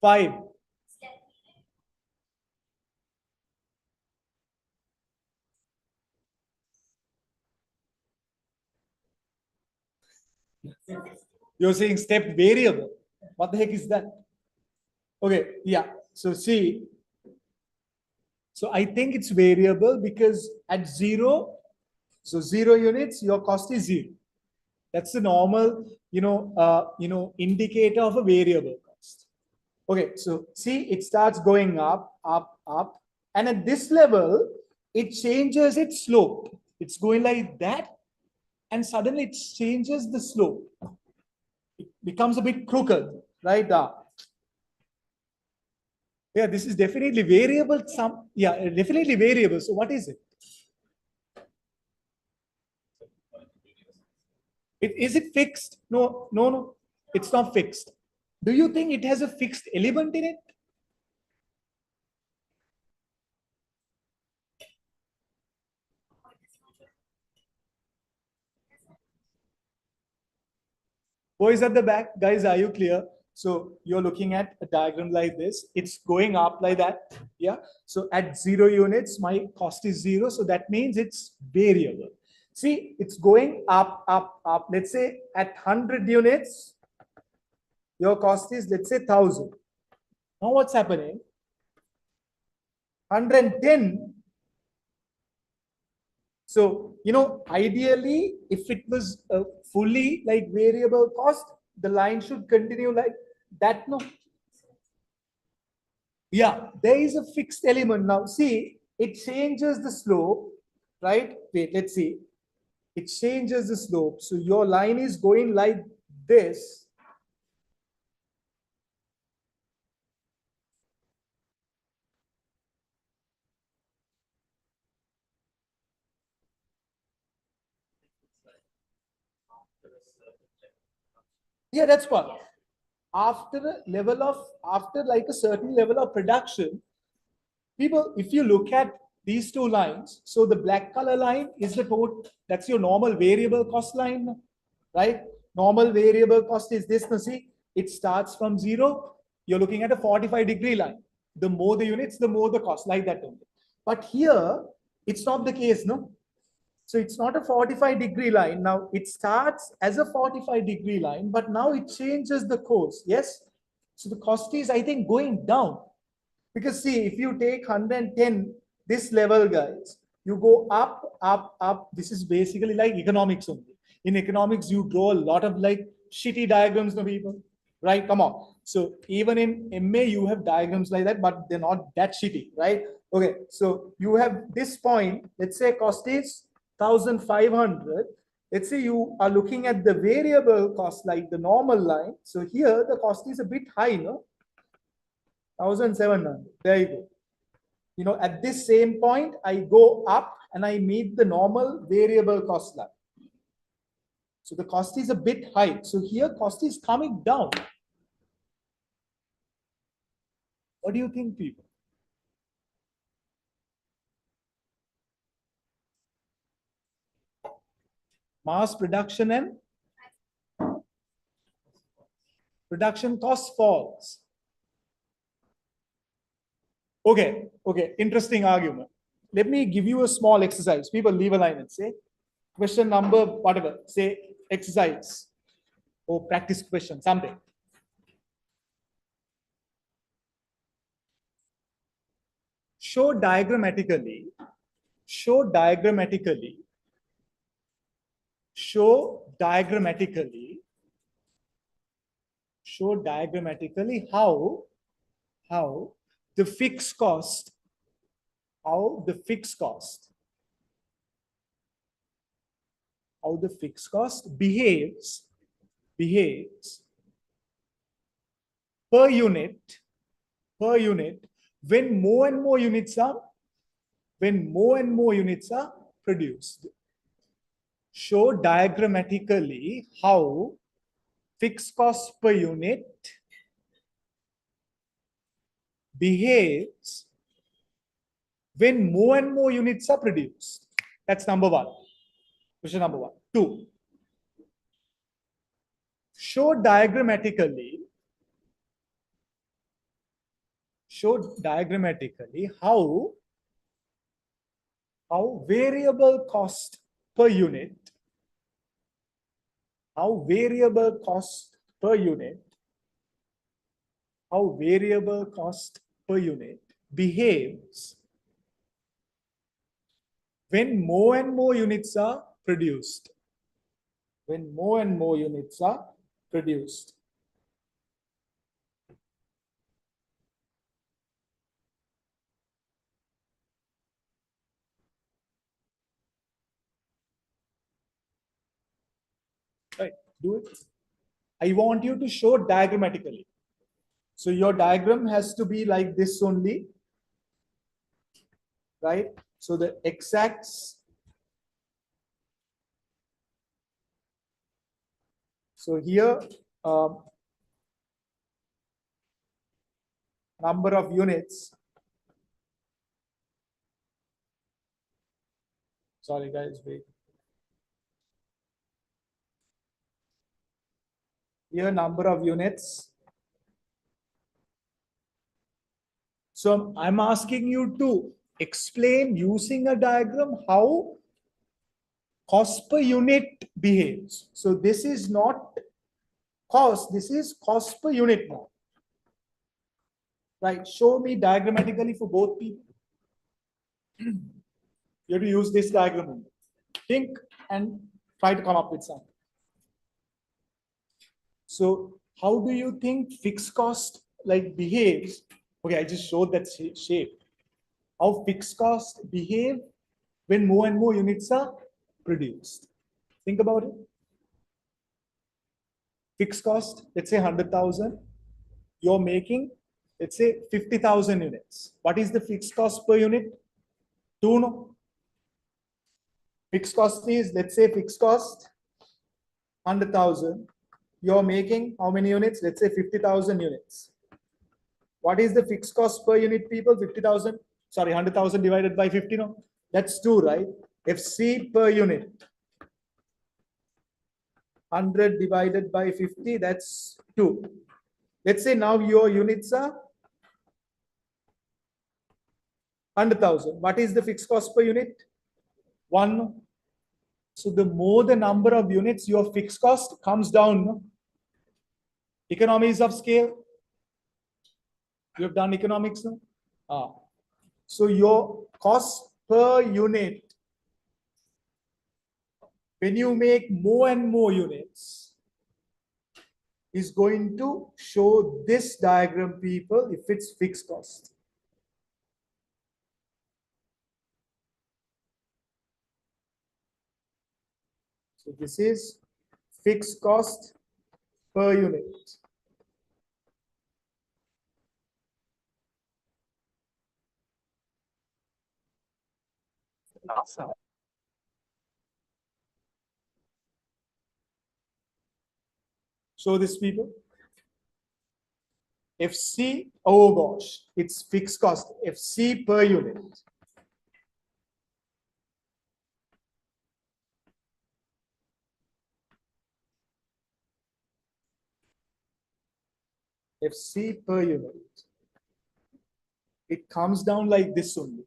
Five. You're saying step variable. What the heck is that? Okay, yeah. So see, so I think it's variable because at zero, so 0 units, your cost is zero. That's the normal, indicator of a variable cost. Okay, so see, it starts going up, up, up, and at this level, it changes its slope. It's going like that, and suddenly it changes the slope. It becomes a bit crooked, right? Yeah, this is definitely variable. Yeah, definitely variable. So what is it? Is it fixed? No, no, no. It's not fixed. Do you think it has a fixed element in it? Boys at the back, guys, are you clear? So you're looking at a diagram like this. It's going up like that. Yeah. So at 0 units, my cost is zero. So that means it's variable. See, it's going up, up, up. Let's say at 100 units, your cost is, let's say, 1,000. Now what's happening? 110. So, ideally, if it was a fully like variable cost, the line should continue like that. No. Yeah, there is a fixed element. Now, see, it changes the slope, right? Wait, let's see. It changes the slope. So your line is going like this. Yeah, that's what. After like a certain level of production, people, if you look at these two lines, so the black color line is the total, that's your normal variable cost line, right? Normal variable cost is this. Now see, it starts from zero. You're looking at a 45-degree line. The more the units, the more the cost, like that only. But here, it's not the case, no? So it's not a 45-degree line. Now it starts as a 45-degree line, but now it changes the course. Yes. So the cost is, I think, going down. Because see, if you take 110, this level, guys, you go up, up, up. This is basically like economics only. In economics, you draw a lot of like shitty diagrams, no people, right? Come on. So even in MA, you have diagrams like that, but they're not that shitty, right? Okay, so you have this point. Let's say cost is 1,500. Let's say you are looking at the variable cost like the normal line. So here the cost is a bit high, no? 1,700. There you go. At this same point, I go up and I meet the normal variable cost line. So the cost is a bit high. So here cost is coming down. What do you think, people? Mass production and production cost falls. Okay, interesting argument. Let me give you a small exercise. People leave a line and say, question number, whatever, say exercise or practice question, something. Show diagrammatically, show diagrammatically how the fixed cost how the fixed cost behaves per unit when more and more units are produced. Show diagrammatically how fixed cost per unit behaves when more and more units are produced. That's number one. Question number one. Two. Show diagrammatically how variable cost per unit how variable cost per unit, how variable cost per unit behaves when more and more units are produced. When more and more units are produced. Right, do it. I want you to show diagrammatically. So your diagram has to be like this only, right? So the x-axis. So here, number of units. Sorry guys, wait. Here number of units. So I'm asking you to explain using a diagram how cost per unit behaves. So this is not cost, this is cost per unit now. Right, show me diagrammatically for both people. You have to use this diagram. Think and try to come up with something. So how do you think fixed cost like behaves? Okay, I just showed that shape. How fixed cost behave when more and more units are produced. Think about it. Fixed cost, let's say 100,000. You're making, let's say 50,000 units. What is the fixed cost per unit? 2, no? Fixed cost is, let's say fixed cost 100,000. You're making how many units? Let's say 50,000 units. What is the fixed cost per unit, people? 50,000, sorry, 100,000 divided by 50, no? That's 2, right? FC per unit. 100 divided by 50, that's 2. Let's say now your units are 100,000. What is the fixed cost per unit? 1. So the more the number of units, your fixed cost comes down. No? Economies of scale. You have done economics now? So your cost per unit, when you make more and more units, is going to show this diagram, people, if it's fixed cost. So this is fixed cost per unit. Awesome. Show this, people. FC, oh gosh, it's fixed cost, FC per unit. FC per unit. It comes down like this only.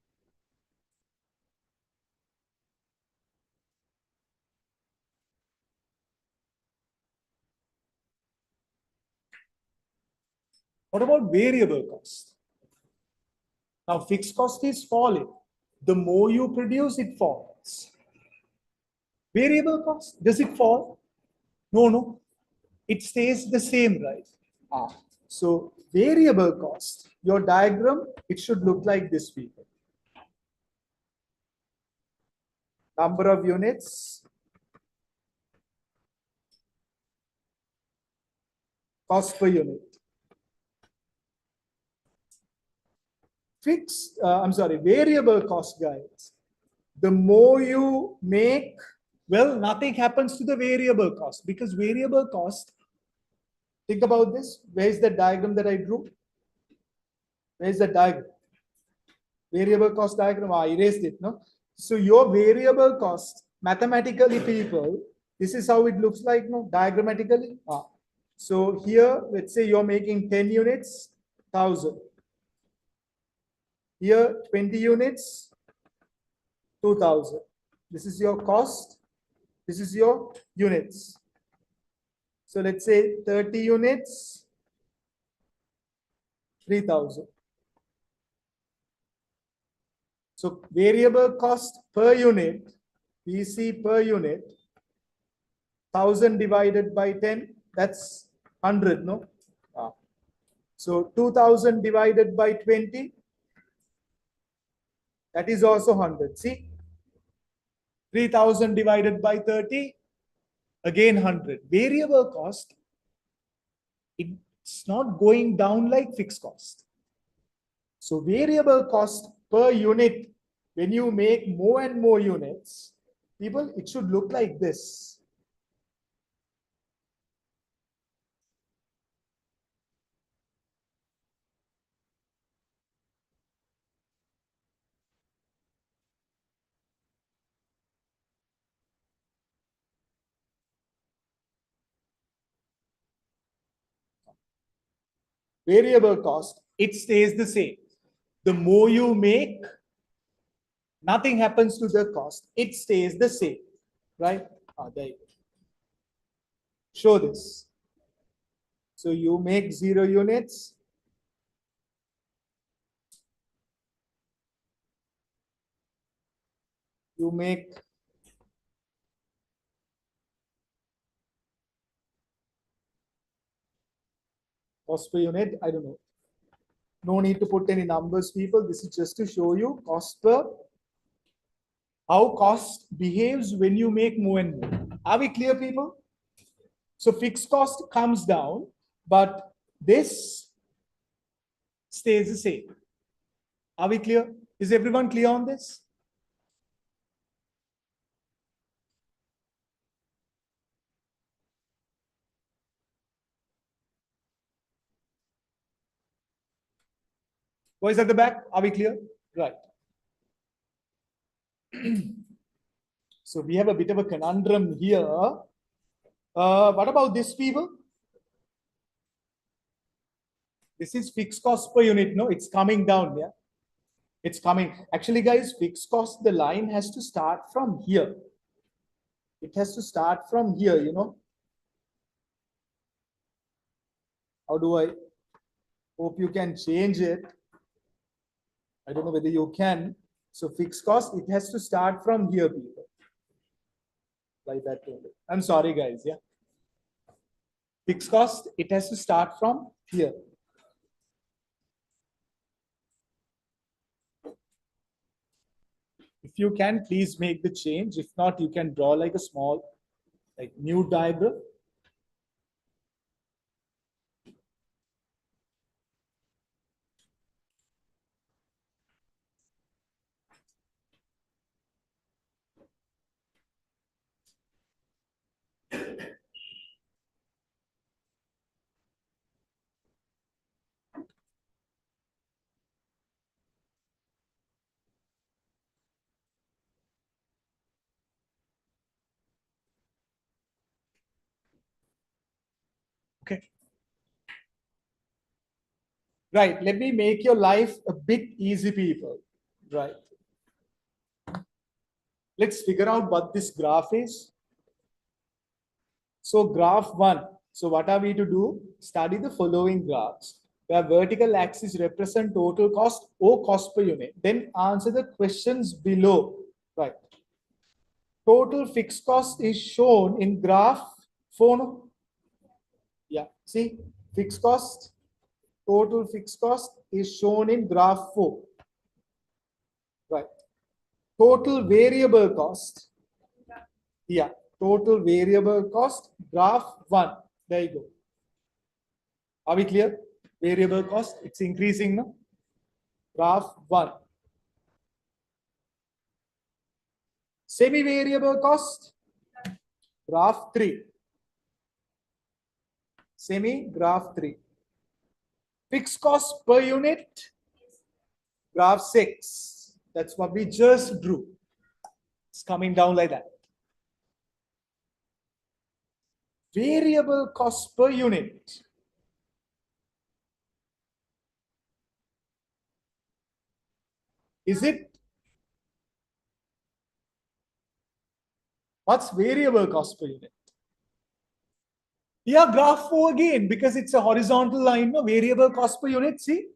What about variable cost? Now, fixed cost is falling. The more you produce, it falls. Variable cost, does it fall? No, no. It stays the same, right? So variable cost, your diagram, it should look like this, people. Number of units, cost per unit. Variable cost, guys. The more you make, well, nothing happens to the variable cost because variable cost, think about this. Where's the diagram that I drew? Where's the diagram? Variable cost diagram, I erased it, no? So your variable cost, mathematically, people, this is how it looks like, no? Diagrammatically. So here, let's say you're making 10 units, 1,000. Here, 20 units, 2,000. This is your cost. This is your units. So let's say 30 units, 3,000. So variable cost per unit, PC per unit, 1,000 divided by 10, that's 100, no? Ah. So 2,000 divided by 20, that is also 100. See, 3,000 divided by 30, again 100. Variable cost, it's not going down like fixed cost. So variable cost per unit, when you make more and more units, people, it should look like this. Variable cost, it stays the same. The more you make, nothing happens to the cost. It stays the same, right? There you go. Show this. So you make 0 units. You make cost per unit, I don't know. No need to put any numbers, people. This is just to show you cost per, how cost behaves when you make more and more. Are we clear, people? So fixed cost comes down, but this stays the same. Are we clear? Is everyone clear on this? Boys at the back, are we clear? Right. So we have a bit of a conundrum here. What about this, people? This is fixed cost per unit. No, it's coming down. Yeah, it's coming. Actually, guys, fixed cost, the line has to start from here. It has to start from here, you know. How do I hope you can change it? I don't know whether you can. So fixed cost, it has to start from here, people. Like that. I'm sorry, guys. Yeah. Fixed cost, it has to start from here. If you can, please make the change. If not, you can draw like a small, like new diagram. Okay. Right. Let me make your life a bit easy, people. Right. Let's figure out what this graph is. So graph 1. So what are we to do? Study the following graphs where vertical axis represent total cost or cost per unit. Then answer the questions below. Right. Total fixed cost is shown in graph 4. Yeah. See, fixed cost, total fixed cost is shown in graph 4. Right. Total variable cost. Yeah. Total variable cost, graph 1. There you go. Are we clear? Variable cost, it's increasing now. Graph 1. Semi-variable cost, graph 3. Graph 3. Fixed cost per unit, graph 6. That's what we just drew. It's coming down like that. Variable cost per unit. Is it? What's variable cost per unit? Yeah, graph 4 again, because it's a horizontal line, no variable cost per unit. See,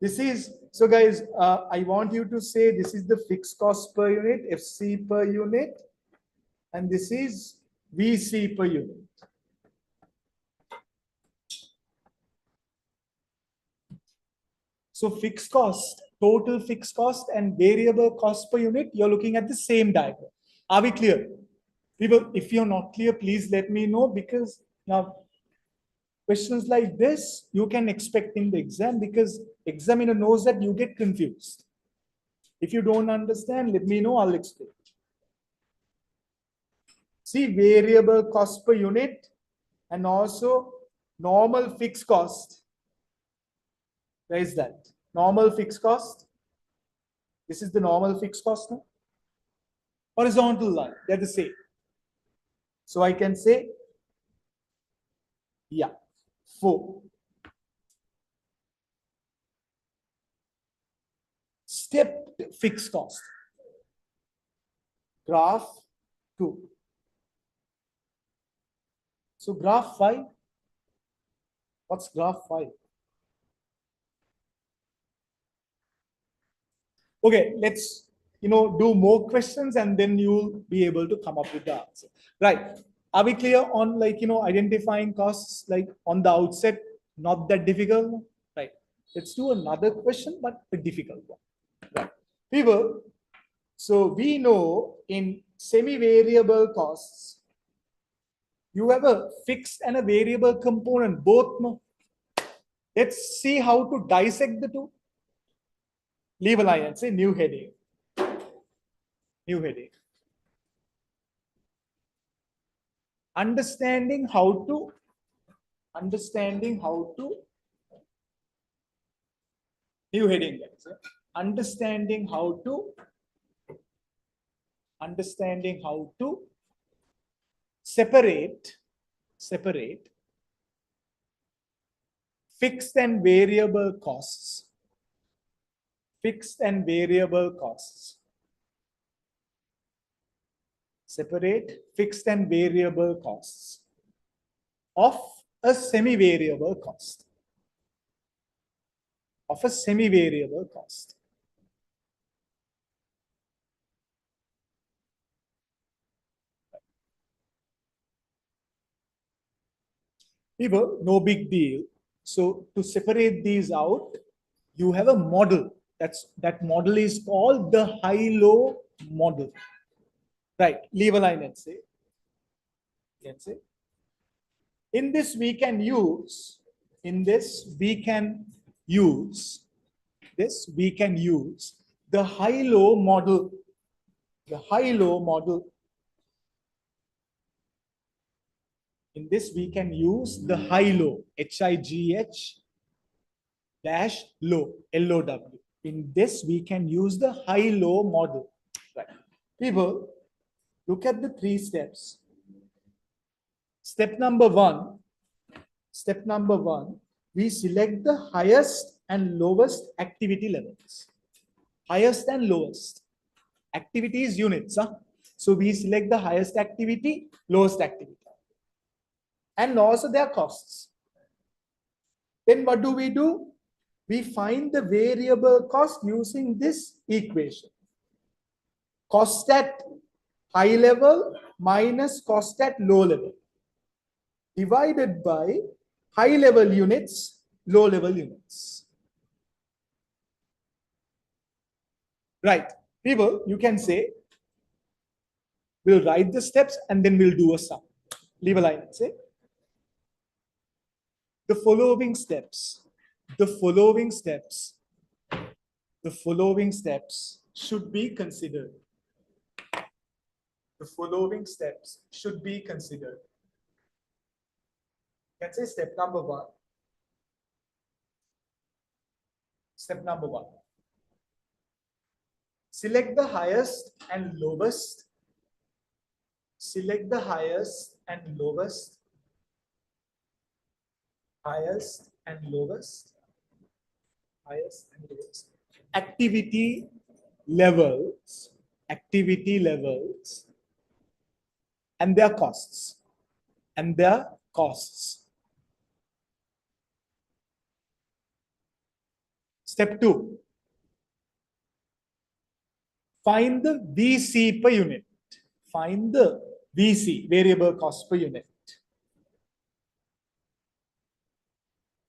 this is, so guys, I want you to say this is the fixed cost per unit, FC per unit, and this is VC per unit. So fixed cost, total fixed cost and variable cost per unit, you're looking at the same diagram. Are we clear? People, if you're not clear, please let me know, because now questions like this you can expect in the exam, because examiner knows that you get confused. If you don't understand, let me know, I'll explain. See, variable cost per unit and also normal fixed cost. Where is that? Normal fixed cost. This is the normal fixed cost now. Horizontal line, they're the same. So I can say, yeah, 4. Stepped fixed cost. Graph 2. So graph 5. What's graph 5? Okay, let's do more questions and then you'll be able to come up with the answer. Right. Are we clear on identifying costs like on the outset? Not that difficult. Right. Let's do another question, but a difficult one. Right. People, so we know in semi-variable costs, you have a fixed and a variable component, both. No? Let's see how to dissect the two. Leave a line and say new heading. New heading. Understanding how to new heading, guys. Understanding how to separate fixed and variable costs. Separate fixed and variable costs of a semi-variable cost. People, no big deal. So to separate these out, you have a model. That model is called the high-low model. Right. Leave a line and say. In this we can use the high-low model. In this we can use the high-low, HIGH dash low, LOW. In this we can use the high-low model. Right. People, look at the 3 steps. Step number one, we select the highest and lowest activity levels. Highest and lowest. Activity is units. Huh? So we select the highest activity, lowest activity. And also their costs. Then what do? We find the variable cost using this equation. Cost at high level minus cost at low level, divided by high level units, low level units. Right. People, you can say, we'll write the steps and then we'll do a sum. Leave a line and say, the following steps should be considered. The following steps should be considered. You can say step number 1. Step number 1. Select the highest and lowest. Activity levels and their costs. costs. Step 2. Find the VC per unit. Find the VC, variable cost per unit.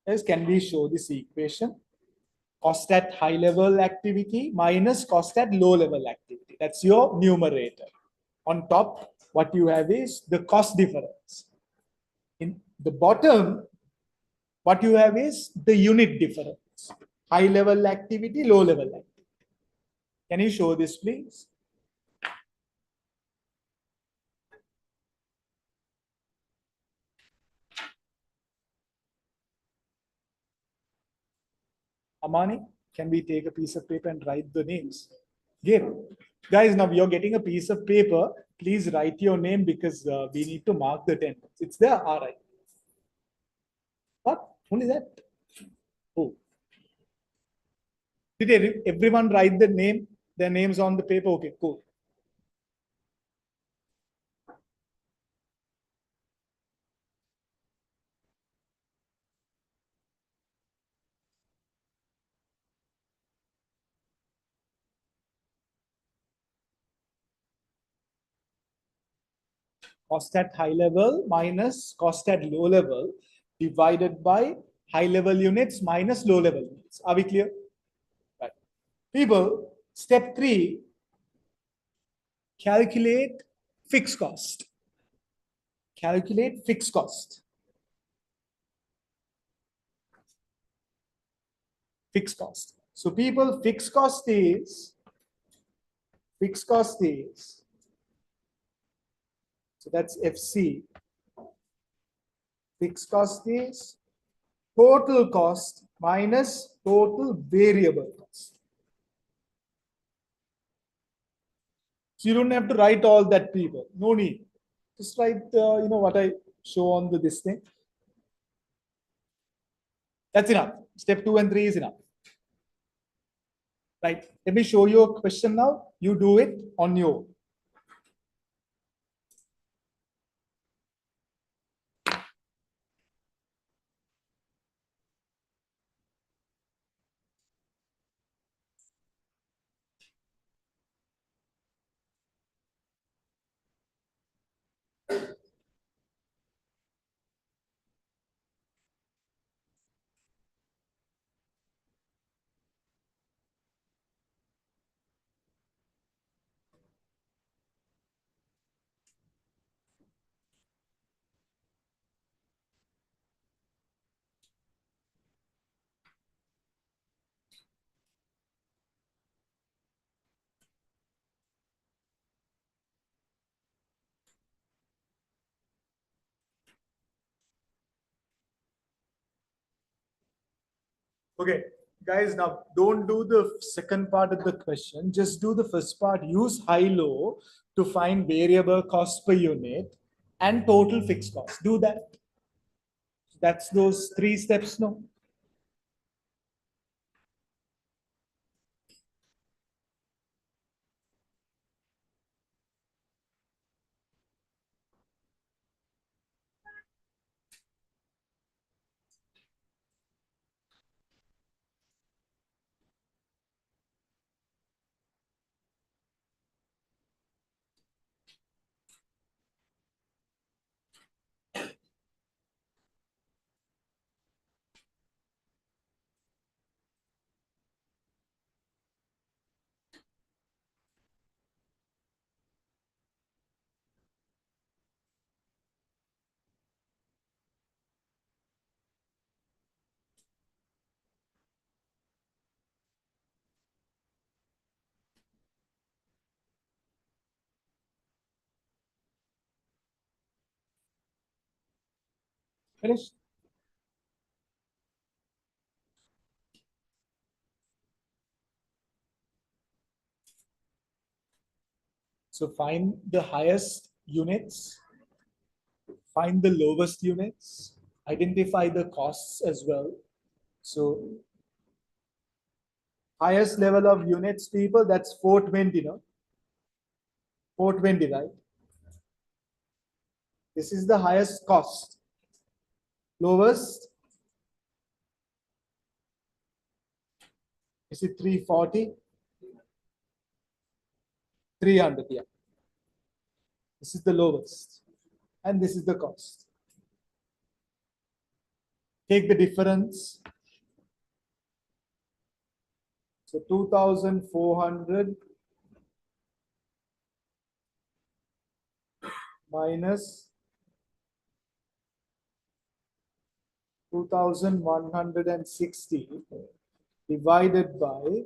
Yes, can we show this equation? Cost at high level activity minus cost at low level activity. That's your numerator. On top, what you have is the cost difference. In the bottom, what you have is the unit difference. High level activity, low level activity. Can you show this, please? Amani, can we take a piece of paper and write the names? Give. Guys, now you're getting a piece of paper. Please write your name because we need to mark the attendance. It's there, all right. What? Only that? Oh. Did everyone write their names on the paper? Okay, cool. Cost at high level minus cost at low level divided by high level units minus low level units. Are we clear? Right. People, step 3, calculate fixed cost. Calculate fixed cost. Fixed cost. So people, fixed cost is, so that's FC. Fixed cost is total cost minus total variable cost. So you don't have to write all that, people. No need. Just write, what I show on this thing. That's enough. Step 2 and 3 is enough. Right. Let me show you a question now. You do it on your own. Okay, guys, now don't do the second part of the question. Just do the first part. Use high-low to find variable cost per unit and total fixed cost. Do that. That's those 3 steps, no? Finish. So find the highest units, find the lowest units, identify the costs as well. So highest level of units, people, that's 420, no? 420, right? This is the highest cost. Lowest, is it 340? 300, yeah. This is the lowest. And this is the cost. Take the difference. So 2,400 minus 2,160 divided by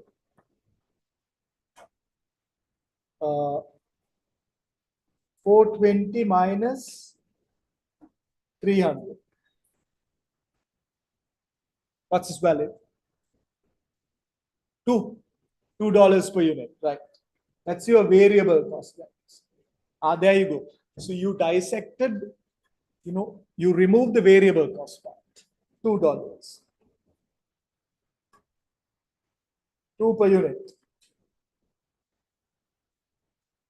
420 minus 300. What's its value? $2 per unit, right? That's your variable cost. There you go. So you dissected, you remove the variable cost part. $2. 2 per unit.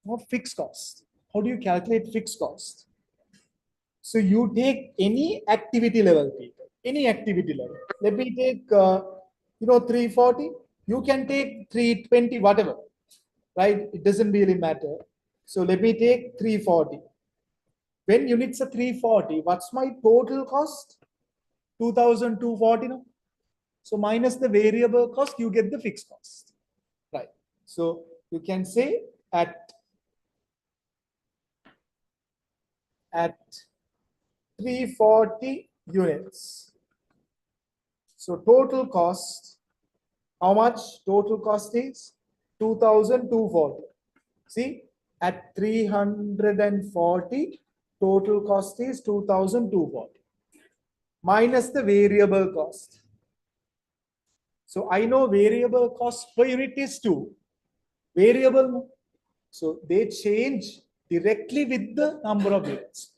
Not fixed cost. How do you calculate fixed cost? So you take any activity level, people. Any activity level. Let me take, 340. You can take 320, whatever. Right? It doesn't really matter. So let me take 340. When units are 340, what's my total cost? 2,240. No? So minus the variable cost, you get the fixed cost. Right. So you can say at 340 units. So total cost, how much total cost is? 2,240. See, at 340, total cost is 2,240 minus the variable cost. So I know variable cost per unit is 2. Variable, so they change directly with the number of units.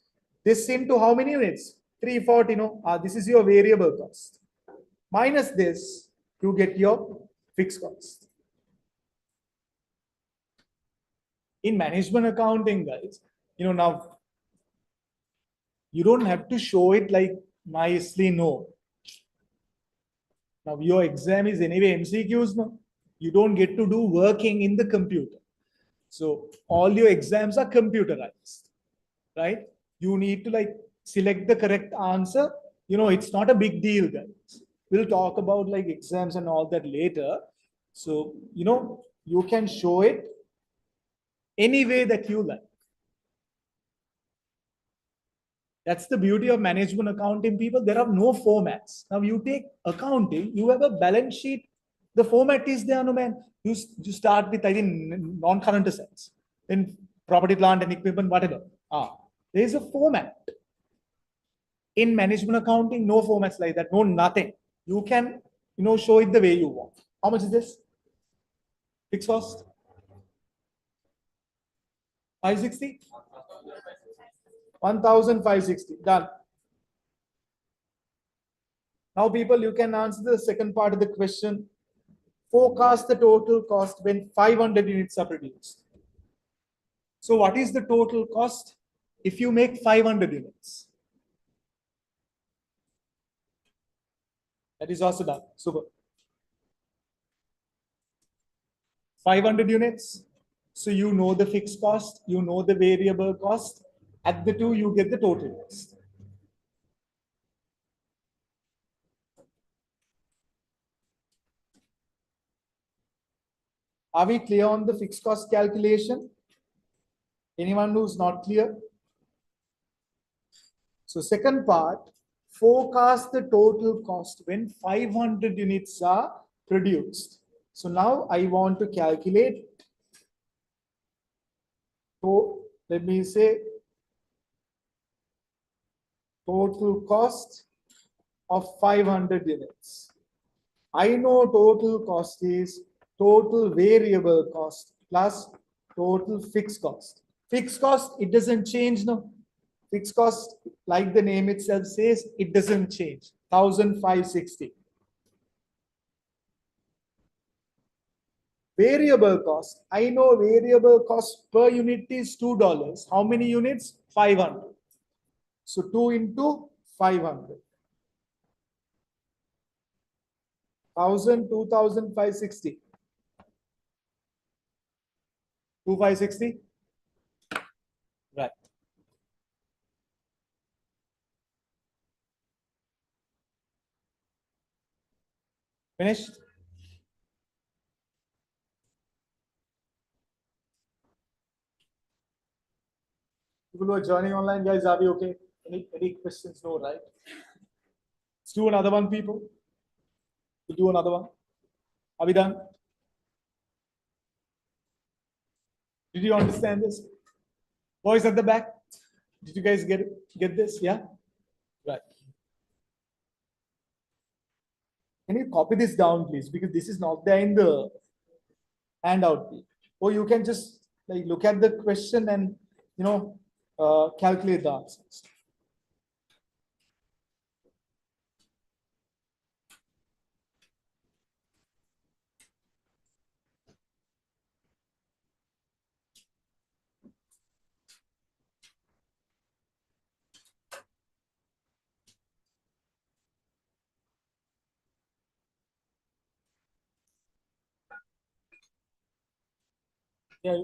This into how many units? 340, no? This is your variable cost. Minus this, you get your fixed cost. In management accounting, guys, now you don't have to show it like nicely, no. Now your exam is anyway MCQs, no? You don't get to do working in the computer. So all your exams are computerized, right? You need to select the correct answer. It's not a big deal, guys. We'll talk about exams and all that later. So, you can show it any way that you like. That's the beauty of management accounting, people. There are no formats. Now you take accounting, you have a balance sheet. The format is there, no man. You start with, I think, non-current assets, then property, plant, and equipment, whatever. There is a format. In management accounting, no formats like that, no nothing. You can, show it the way you want. How much is this? Fixed cost? 560? 1,560. Done. Now, people, you can answer the second part of the question. Forecast the total cost when 500 units are produced. So what is the total cost if you make 500 units? That is also done. Super. 500 units. So you know the fixed cost, you know the variable cost. At the two, you get the total cost. Are we clear on the fixed cost calculation? Anyone who's not clear? So second part, forecast the total cost when 500 units are produced. So now I want to calculate. So let me say total cost of 500 units. I know total cost is total variable cost plus total fixed cost. Fixed cost, it doesn't change, no. Fixed cost, like the name itself says, it doesn't change. 1,560. Variable cost, I know variable cost per unit is $2. How many units? 500. So 2 into 500. 1000, 2000, 560. 2560. Right. Finished? People who are joining online, guys, are we okay? Any questions? No, right? Let's do another one, people. We'll do another one. Are we done? Did you understand this? Boys at the back, did you guys get this? Yeah? Right. Can you copy this down, please? Because this is not there in the handout. Or you can just like look at the question and calculate the answers. Yeah.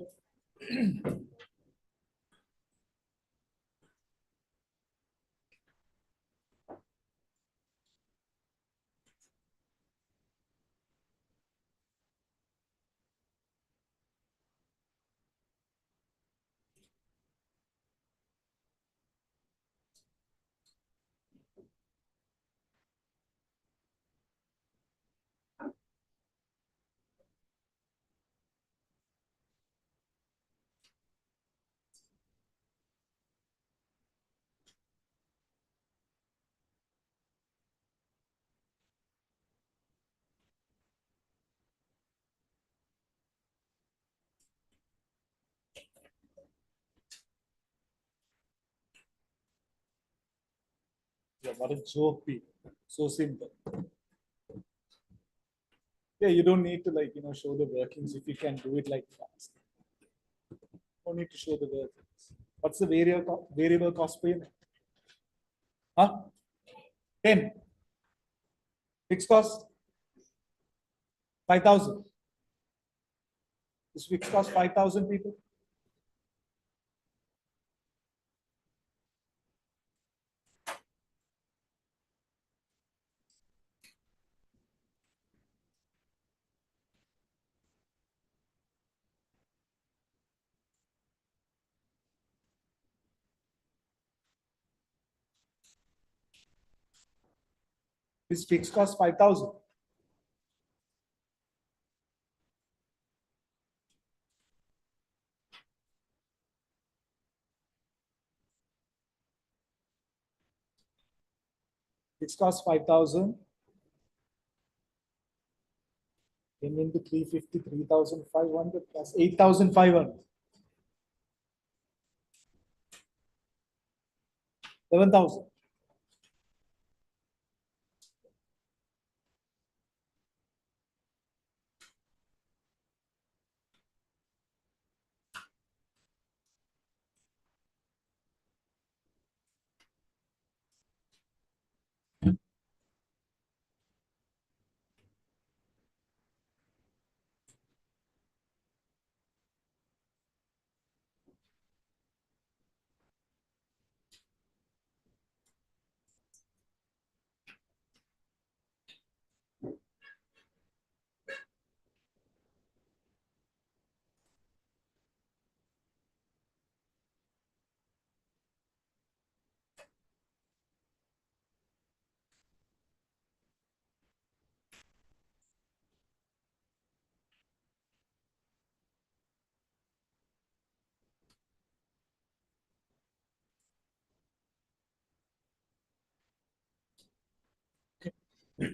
Yeah, what a joke, people. So simple. Yeah, you don't need to show the workings if you can do it like fast. Don't need to show the workings. What's the variable cost per unit? Huh? 10. Fixed cost? 5,000. This fixed cost 5,000, people? This fixed cost 5,000. Fixed cost 5,000. 10 into 350, 3,500 plus 8,500. 11,000. Let's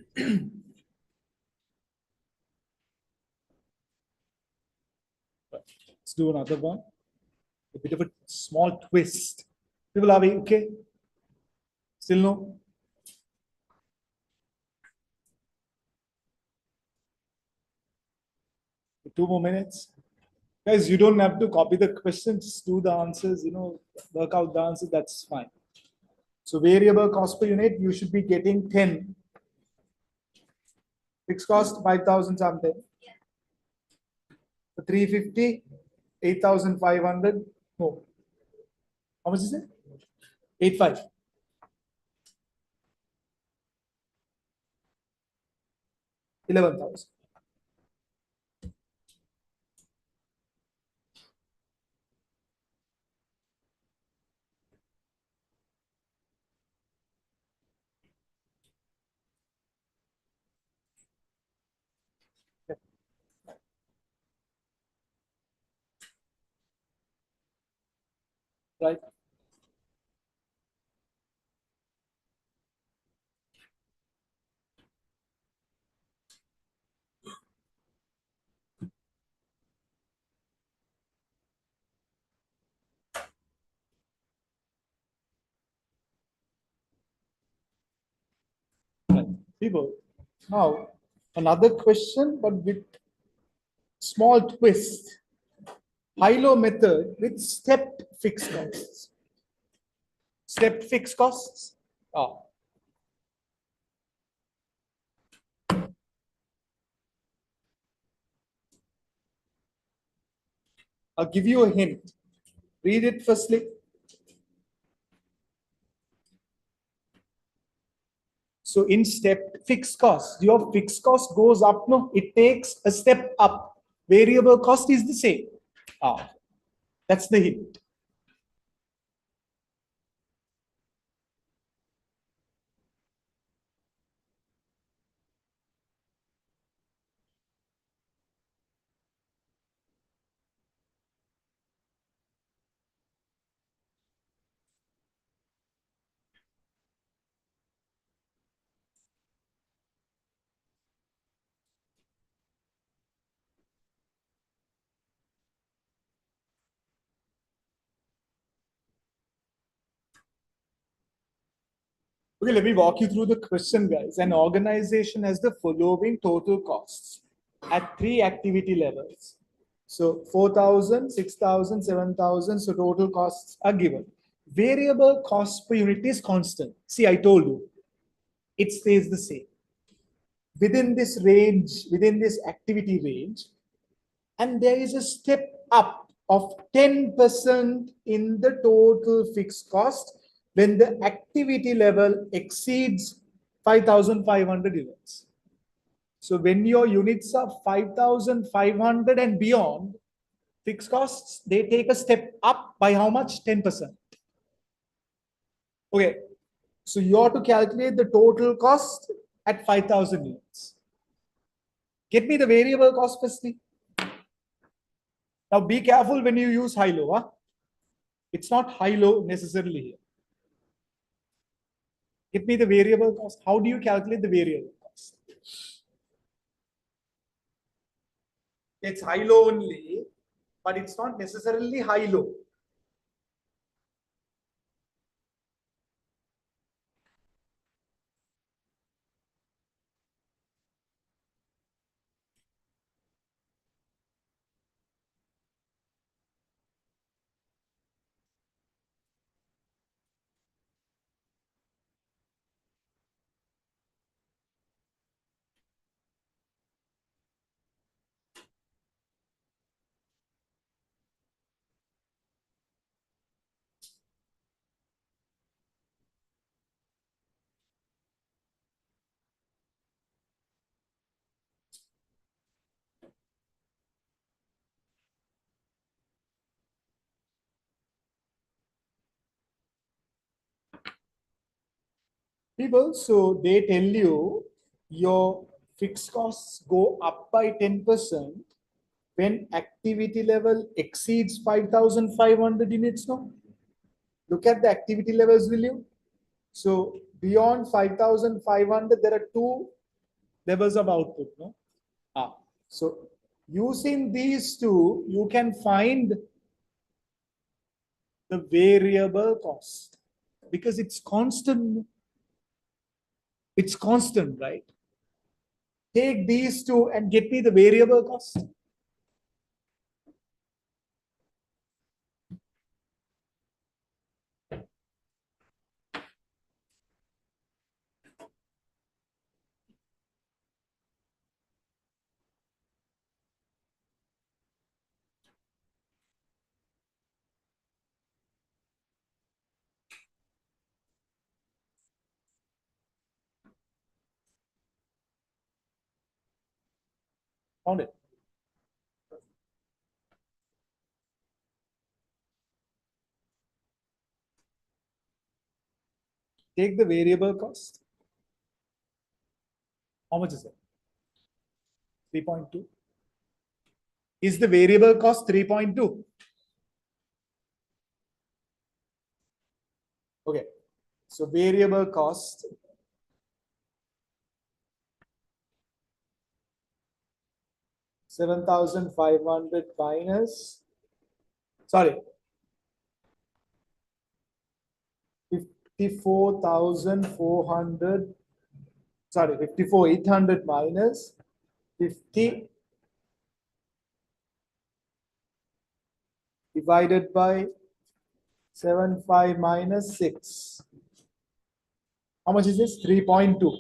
do another one. A bit of a small twist. People, are we okay? Still no? Two more minutes. Guys, you don't have to copy the questions, do the answers, work out the answers, that's fine. So variable cost per unit, you should be getting 10. Fixed cost 5,000 something. For 350, 8,500. No. How much is it? 85. 11,000. Right? Right. People. Now, another question, but with small twist. High-low method with stepped fixed costs. Stepped fixed costs. Ah, I'll give you a hint. Read it firstly. So in step fixed cost, your fixed cost goes up, no, it takes a step up. Variable cost is the same. Ah, that's the hint. Okay, let me walk you through the question, guys. An organization has the following total costs at three activity levels. So 4,000, 6,000, 7,000. So total costs are given. Variable cost per unit is constant. See, I told you, it stays the same. Within this range, within this activity range, and there is a step up of 10% in the total fixed cost when the activity level exceeds 5,500 units. So when your units are 5,500 and beyond, fixed costs, they take a step up by how much? 10%. Okay, so you have to calculate the total cost at 5,000 units. Get me the variable cost firstly. Now be careful when you use high-low. Huh? It's not high-low necessarily here. Give me the variable cost. How do you calculate the variable cost? It's high-low only, but it's not necessarily high-low. People, so they tell you your fixed costs go up by 10% when activity level exceeds 5,500 units. No, look at the activity levels, will you? So beyond 5,500, there are two levels of output. No, so using these two, you can find the variable cost because it's constant. It's constant, right? Take these two and get me the variable cost. Found it. Take the variable cost. How much is it? 3.2. Is the variable cost 3.2? Okay. So variable cost $7,500 minus, sorry, 54,400, sorry, 54,800 minus 50 divided by 75 minus 6. How much is this? 3.2.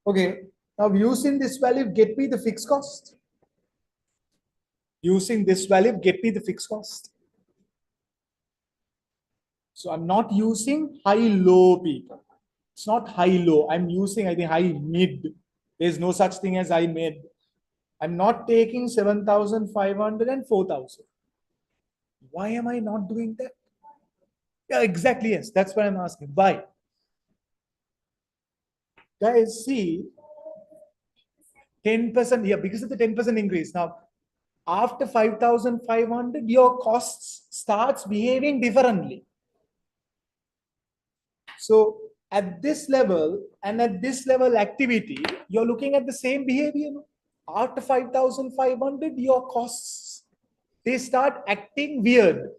Okay. Now using this value, get me the fixed cost. Using this value, get me the fixed cost. So I'm not using high-low, people. It's not high-low. I'm using, I think, high-mid. There's no such thing as high-mid. I'm not taking 7,500 and 4,000. Why am I not doing that? Yeah, exactly. Yes, that's what I'm asking. Why? Guys, see, 10%, yeah, because of the 10% increase. Now, after 5,500, your costs starts behaving differently. So at this level and at this level activity, you're looking at the same behavior. After 5,500, your costs, they start acting weird.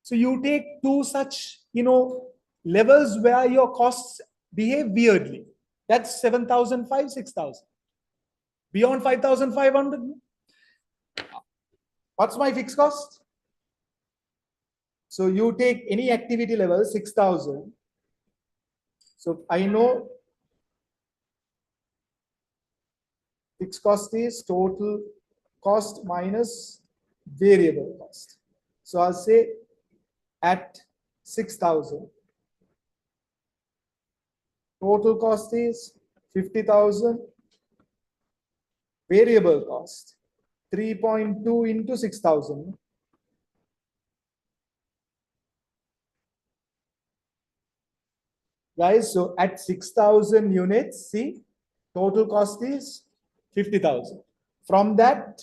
So you take two such, levels where your costs behave weirdly. That's 7,500, 6,000. Beyond 5,500, what's my fixed cost? So you take any activity level, 6,000. So I know fixed cost is total cost minus variable cost. So I'll say at 6,000, total cost is 50,000, variable cost 3.2 into 6,000. Guys, so at 6,000 units, see, total cost is 50,000. From that,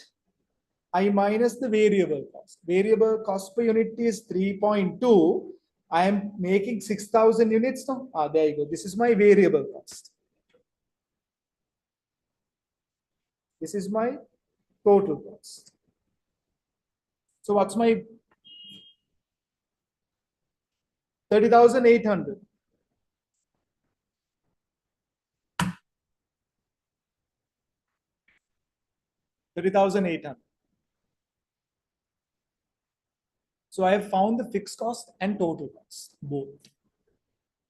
I minus the variable cost. Variable cost per unit is 3.2. I am making 6,000 units now. There you go. This is my variable cost. This is my total cost. So what's my 30,800? $30,800. So I have found the fixed cost and total cost, both.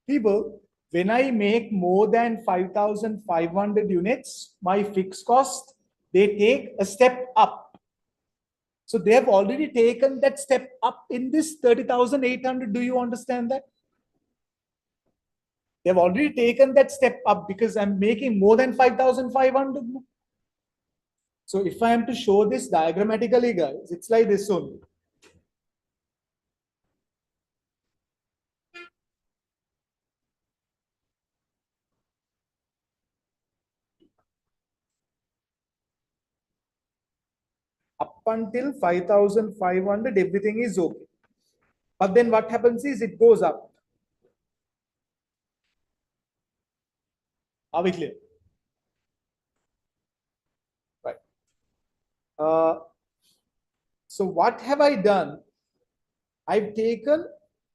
People, when I make more than 5,500 units, my fixed cost, they take a step up. So they have already taken that step up in this 30,800. Do you understand that? They have already taken that step up because I'm making more than 5,500. So if I am to show this diagrammatically, guys, it's like this only. Up until 5,500, everything is okay. But then what happens is it goes up. Are we clear? Right. So what have I done? I've taken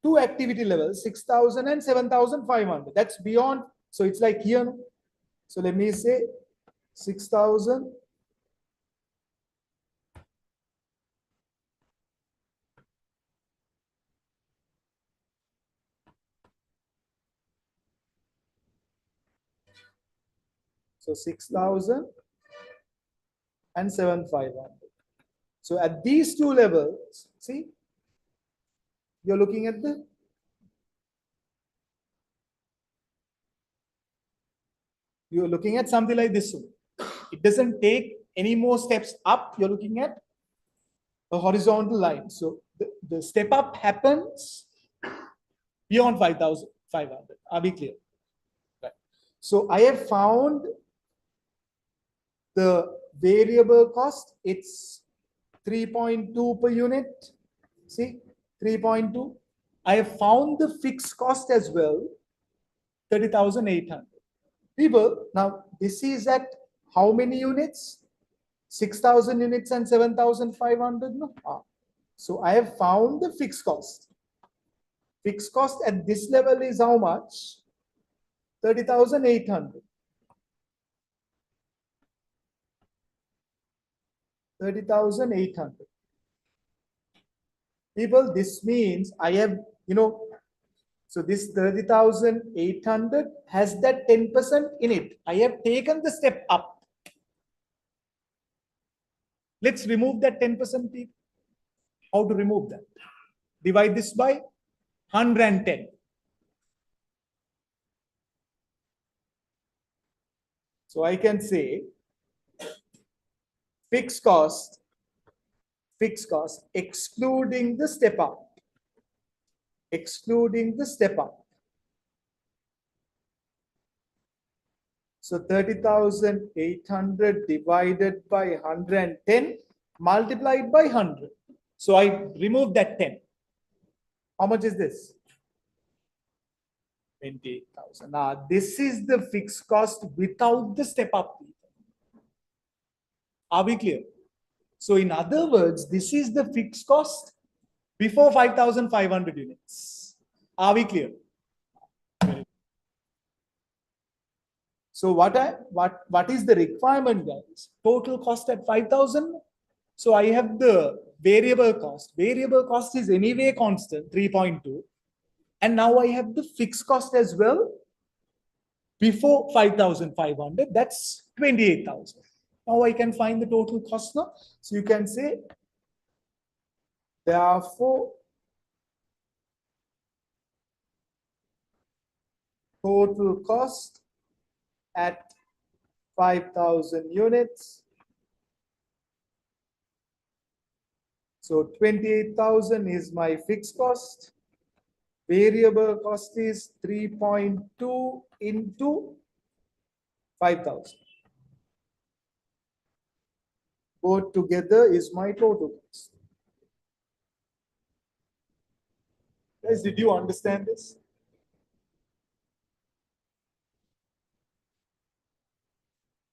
two activity levels, 6,000 and 7,500. That's beyond. So it's like here. So let me say 6,000. So 6,000 and 7,500. So at these two levels, see, you're looking at the You're looking at something like this one. It doesn't take any more steps up. You're looking at a horizontal line. So the step up happens beyond 5,500. Are we clear? Right. So I have found the variable cost. It's 3.2 per unit. See, 3.2. I have found the fixed cost as well, 30,800. People, now this is at how many units? 6,000 units and 7,500. No? So I have found the fixed cost. Fixed cost at this level is how much? 30,800. 30,800. People, this means I have, so this 30,800 has that 10% in it. I have taken the step up. Let's remove that 10%, people. How to remove that? Divide this by 110. So I can say fixed cost, excluding the step up. Excluding the step up. So 30,800 divided by 110 multiplied by 100. So I remove that 10. How much is this? 28,000. Now this is the fixed cost without the step up. Are we clear? So in other words, this is the fixed cost before 5,500 units. Are we clear? So what is the requirement, guys? Total cost at 5,000. So I have the variable cost. Variable cost is anyway constant, 3.2. And now I have the fixed cost as well. Before 5,500, that's 28,000. Now I can find the total cost now. So you can say, therefore, total cost at 5,000 units. So 28,000 is my fixed cost. Variable cost is 3.2 into 5,000. Both together is my total cost. Guys, did you understand this?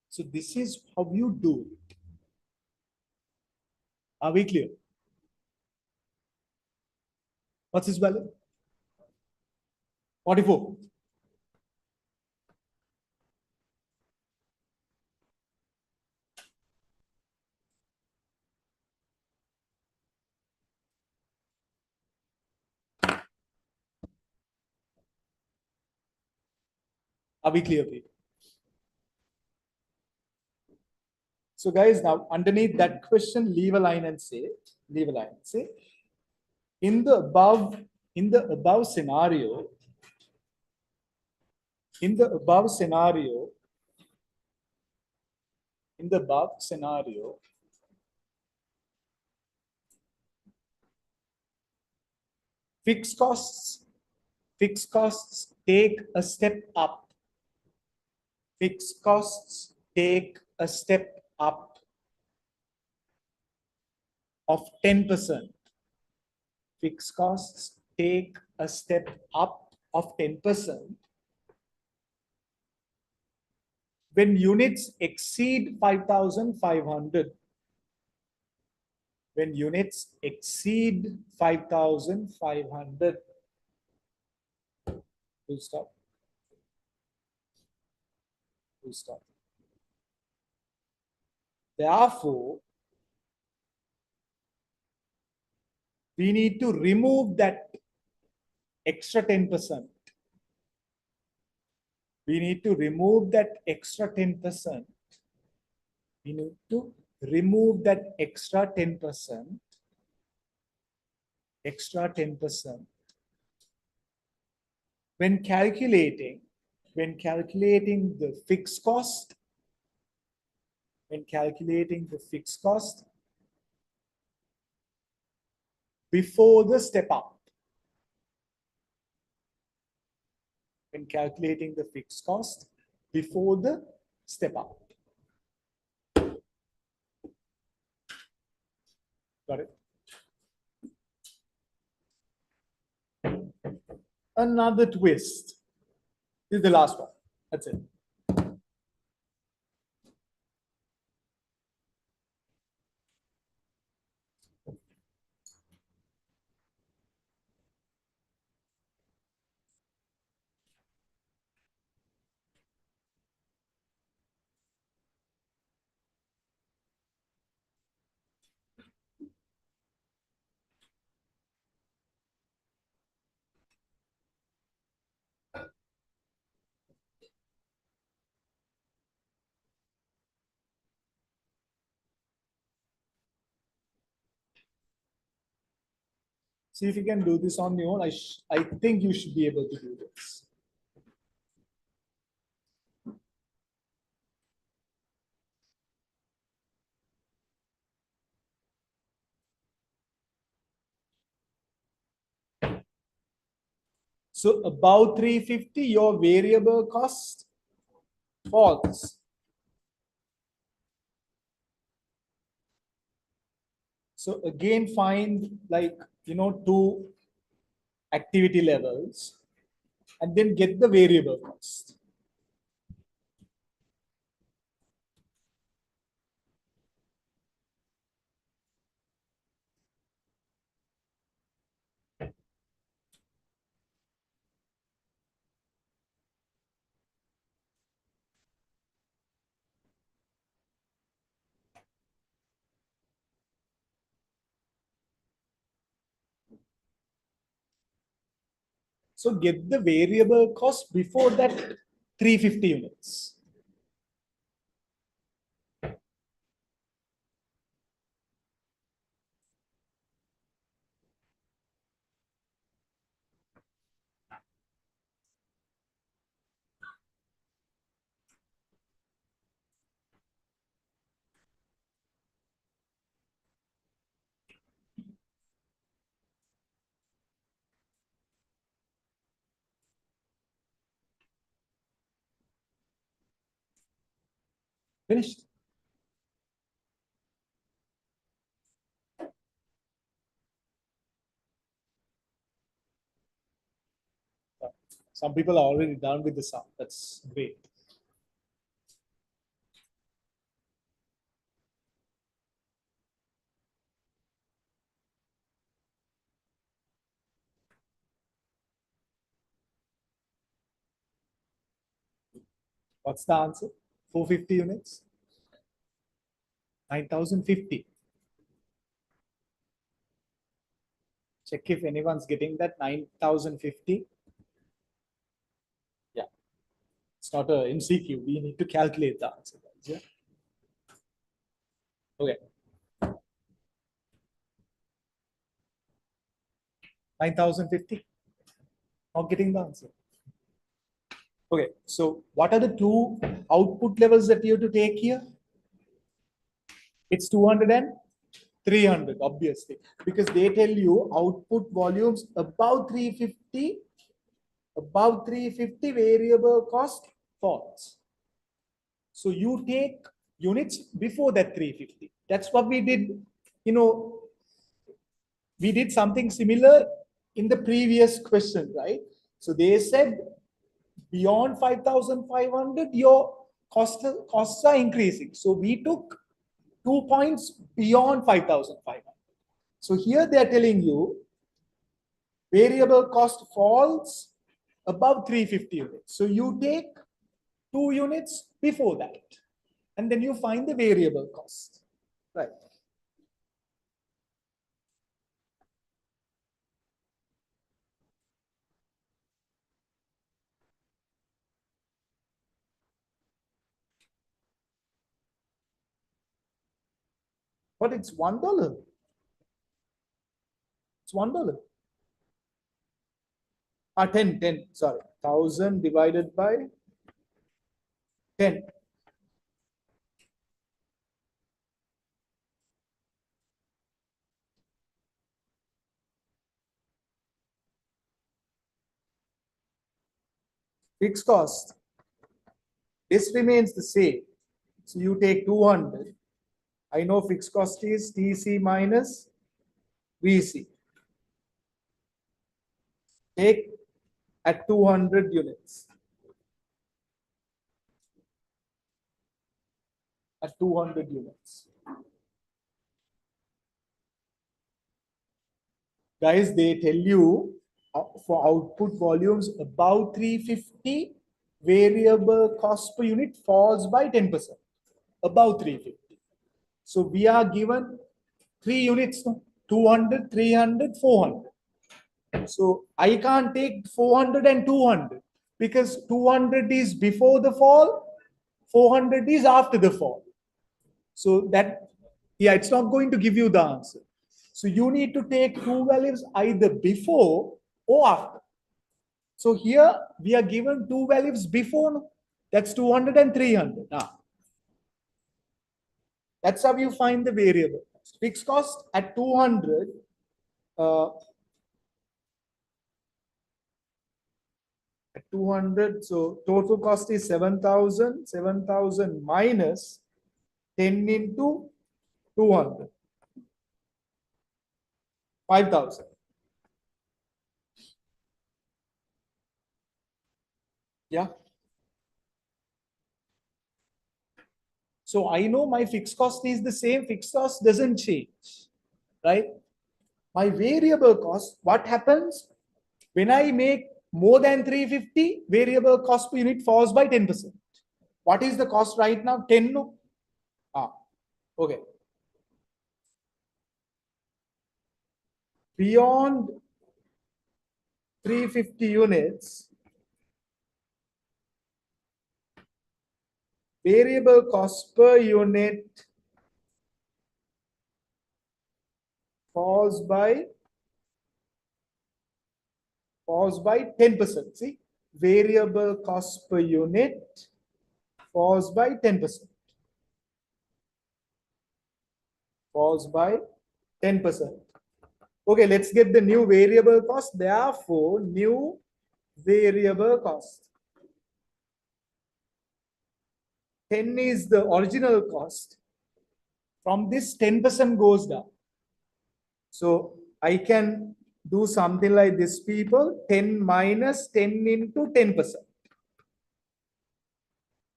So this is how you do it. Are we clear? What's this value? 44. Are we clear, people? So guys, now underneath that question, leave a line and say, in the above scenario, fixed costs take a step up. Fixed costs take a step up of 10%. Fixed costs take a step up of 10% when units exceed 5,500. When units exceed 5,500. Full stop. Full stop. Therefore, we need to remove that extra 10%. We need to remove that extra 10%. We need to remove that extra 10%. Extra 10%. When calculating when calculating the fixed cost, before the step up. When calculating the fixed cost before the step up. Got it? Another twist. This is the last one. That's it. See if you can do this on your own. I think you should be able to do this. So above 350, your variable cost falls. So again, find like, two activity levels and then get the variable cost. So get the variable cost before that 350 units. Finished. Some people are already done with the sum. That's great. What's the answer? 450 units? 9,050. Check if anyone's getting that 9,050. Yeah. It's not a MCQ. We need to calculate the answer. Yeah. Okay. 9,050. Not getting the answer. Okay. So what are the two output levels that you have to take here? It's 200 and 300, obviously, because they tell you output volumes above 350, variable cost falls. So you take units before that 350. That's what we did. We did something similar in the previous question, right? So they said beyond 5,500, your costs are increasing. So we took 2 points beyond 5,500. So here they are telling you variable cost falls above 350 units. So you take 2 units before that, and then you find the variable cost, right? But it's $1. It's $1. 10, sorry. 1,000 divided by 10. Fixed cost. This remains the same. So you take 200. I know fixed cost is TC minus VC. Take at 200 units. At 200 units. Guys, they tell you for output volumes above 350, variable cost per unit falls by 10%. Above 350. So we are given 3 units, 200, 300, 400. So I can't take 400 and 200 because 200 is before the fall, 400 is after the fall. So that, yeah, it's not going to give you the answer. So you need to take two values either before or after. So here we are given two values before, that's 200 and 300. Now, that's how you find the variable cost. Fixed cost at 200, at 200, so total cost is 7,000, 7,000 minus 10 into 200, 5,000. Yeah. So I know my fixed cost is the same, fixed cost doesn't change, right? My variable cost, what happens when I make more than 350, variable cost per unit falls by 10%. What is the cost right now? 10, no? Okay. Beyond 350 units, variable cost per unit falls by 10%. See, variable cost per unit falls by 10%. Falls by 10%. Okay, let's get the new variable cost. Therefore, new variable cost. 10 is the original cost. From this, 10% goes down. So I can do something like this, people. 10 minus 10 into 10%.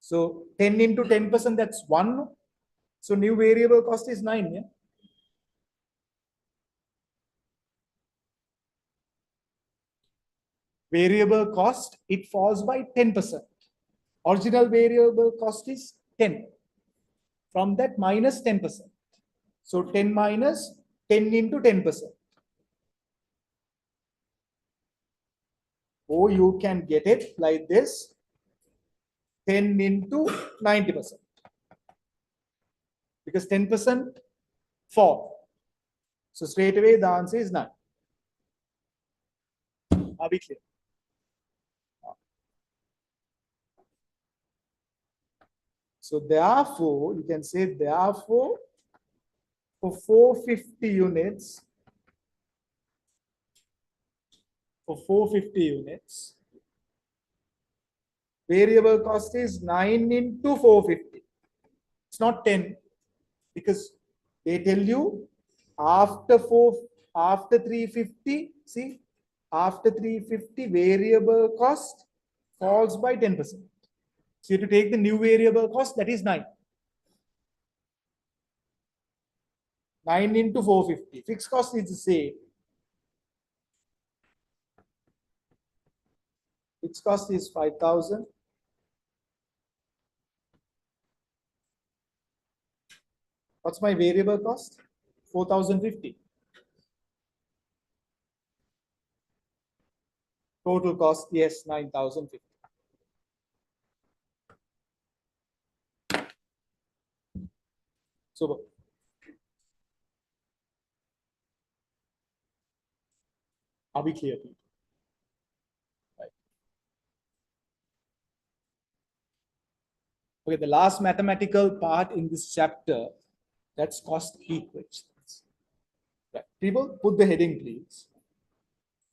So 10 into 10%, that's 1. So new variable cost is 9. Yeah? Variable cost, it falls by 10%. Original variable cost is 10. From that, minus 10%. So 10 minus 10 into 10%. Or you can get it like this, 10 into 90%. Because 10% fall. So straight away the answer is 9. Are we clear? So therefore, you can say therefore, for 450 units, variable cost is 9 into 450. It's not 10 because they tell you after 350, see, after 350 variable cost falls by 10%. So you have to take the new variable cost, that is 9. 9 into 450. Fixed cost is the same. Fixed cost is 5,000. What's my variable cost? 4,050. Total cost, yes, 9,050. So are we clear, people? Right. Okay, the last mathematical part in this chapter, that's cost equations. Right. People, put the heading, please.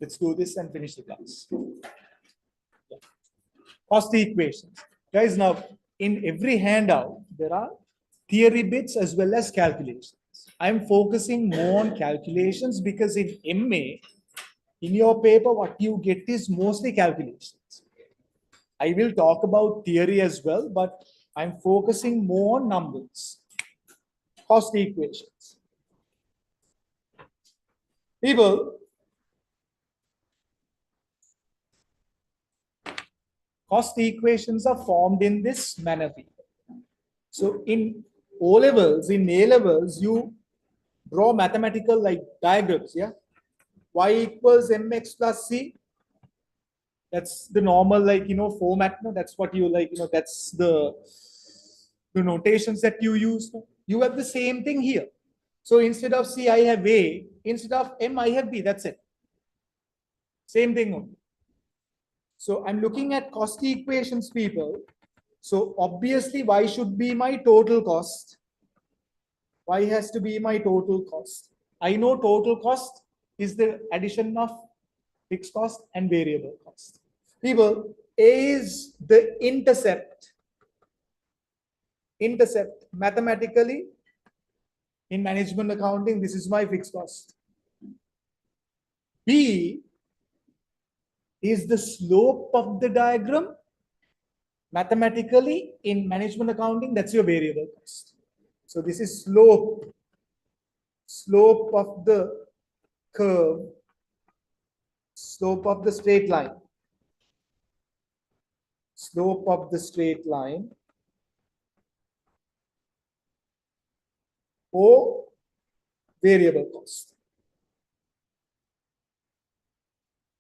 Let's do this and finish the class. Yeah. Cost equations. Guys, now in every handout, there are theory bits as well as calculations. I'm focusing more on calculations because in MA, in your paper, what you get is mostly calculations. I will talk about theory as well, but I'm focusing more on numbers. Cost equations. People, cost equations are formed in this manner. So in O levels, in A levels, you draw mathematical like diagrams, yeah? Y equals mx plus c. That's the normal, like, format. No? That's what you like, that's the notations that you use. No? You have the same thing here. So instead of C, I have A. Instead of M, I have B. That's it. Same thing only. So I'm looking at cost equations, people. So obviously, Y should be my total cost. Y has to be my total cost. I know total cost is the addition of fixed cost and variable cost. People, A is the intercept. Intercept. Mathematically, in management accounting, this is my fixed cost. B is the slope of the diagram. Mathematically, in management accounting, that's your variable cost. So this is slope of the curve, slope of the straight line, slope of the straight line, or variable cost.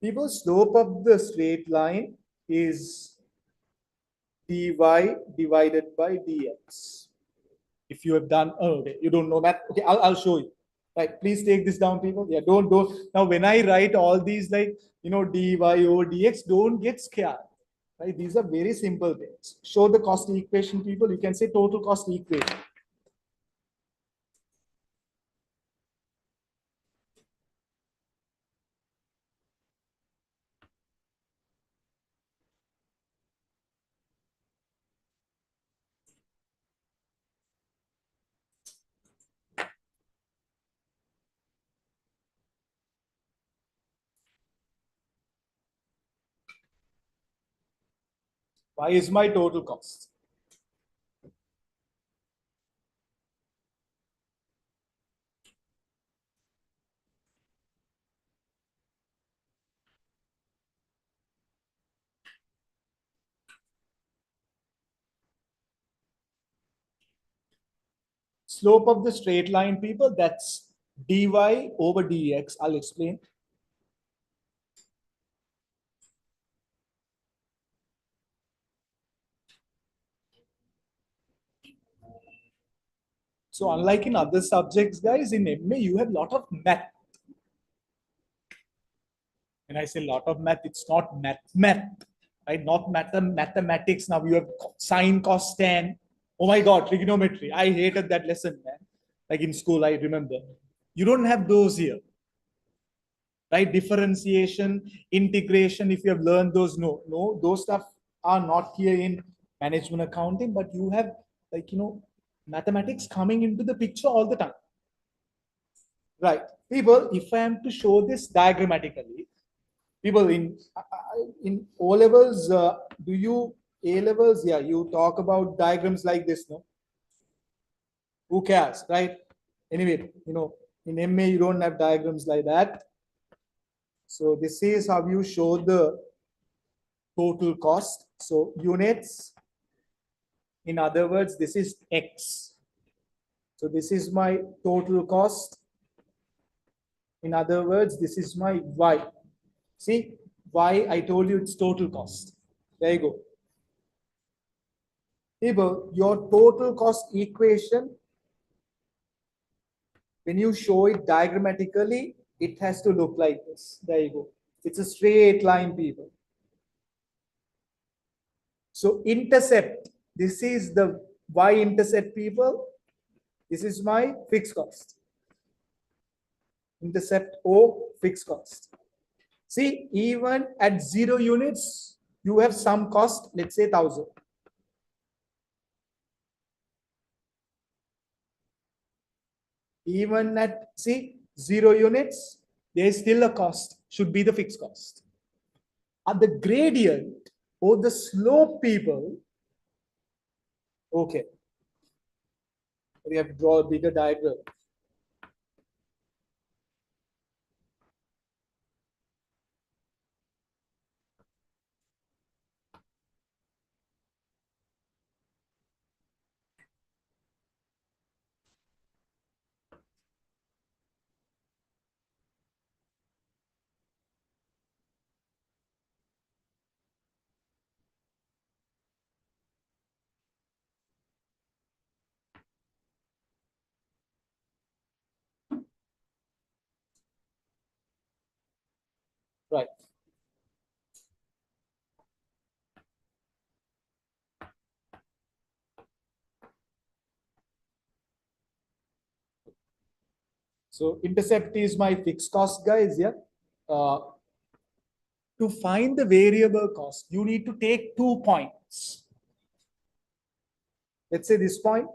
People, slope of the straight line is dy divided by dx. If you have done, oh, okay, you don't know that. Okay, I'll show you. Right, please take this down, people. Yeah, don't. Now, when I write all these, like, dy over dx, don't get scared. Right, these are very simple things. Show the cost equation, people. You can say total cost equation. Y is my total cost. Slope of the straight line, people, that's dy over dx. I'll explain. So unlike in other subjects, guys, in MA, you have a lot of math. When I say lot of math, it's not math, right? Not mathematics. Now you have sine, cos, tan. Oh my God, trigonometry. I hated that lesson, man. Like in school, I remember. You don't have those here, right? Differentiation, integration. If you have learned those, no, those stuff are not here in management accounting. But you have, like, mathematics coming into the picture all the time. Right, people, if I am to show this diagrammatically, people, in O levels, do you A levels? Yeah, you talk about diagrams like this, no? Who cares, right? Anyway, in MA you don't have diagrams like that. So this is how you show the total cost. So units, in other words, this is X. So this is my total cost. In other words, this is my Y. See, Y, I told you it's total cost. There you go. People, your total cost equation, when you show it diagrammatically, it has to look like this. There you go. It's a straight line, people. So intercept, This is the y-intercept, people. This is my fixed cost. Intercept O, fixed cost. See, even at 0 units, you have some cost, let's say 1,000. Even at, see, 0 units, there is still a cost, should be the fixed cost. At the gradient or the slope, people, okay, we have to draw a bigger diagram. Right. So intercept is my fixed cost, guys. Yeah. To find the variable cost, you need to take 2 points. Let's say this point.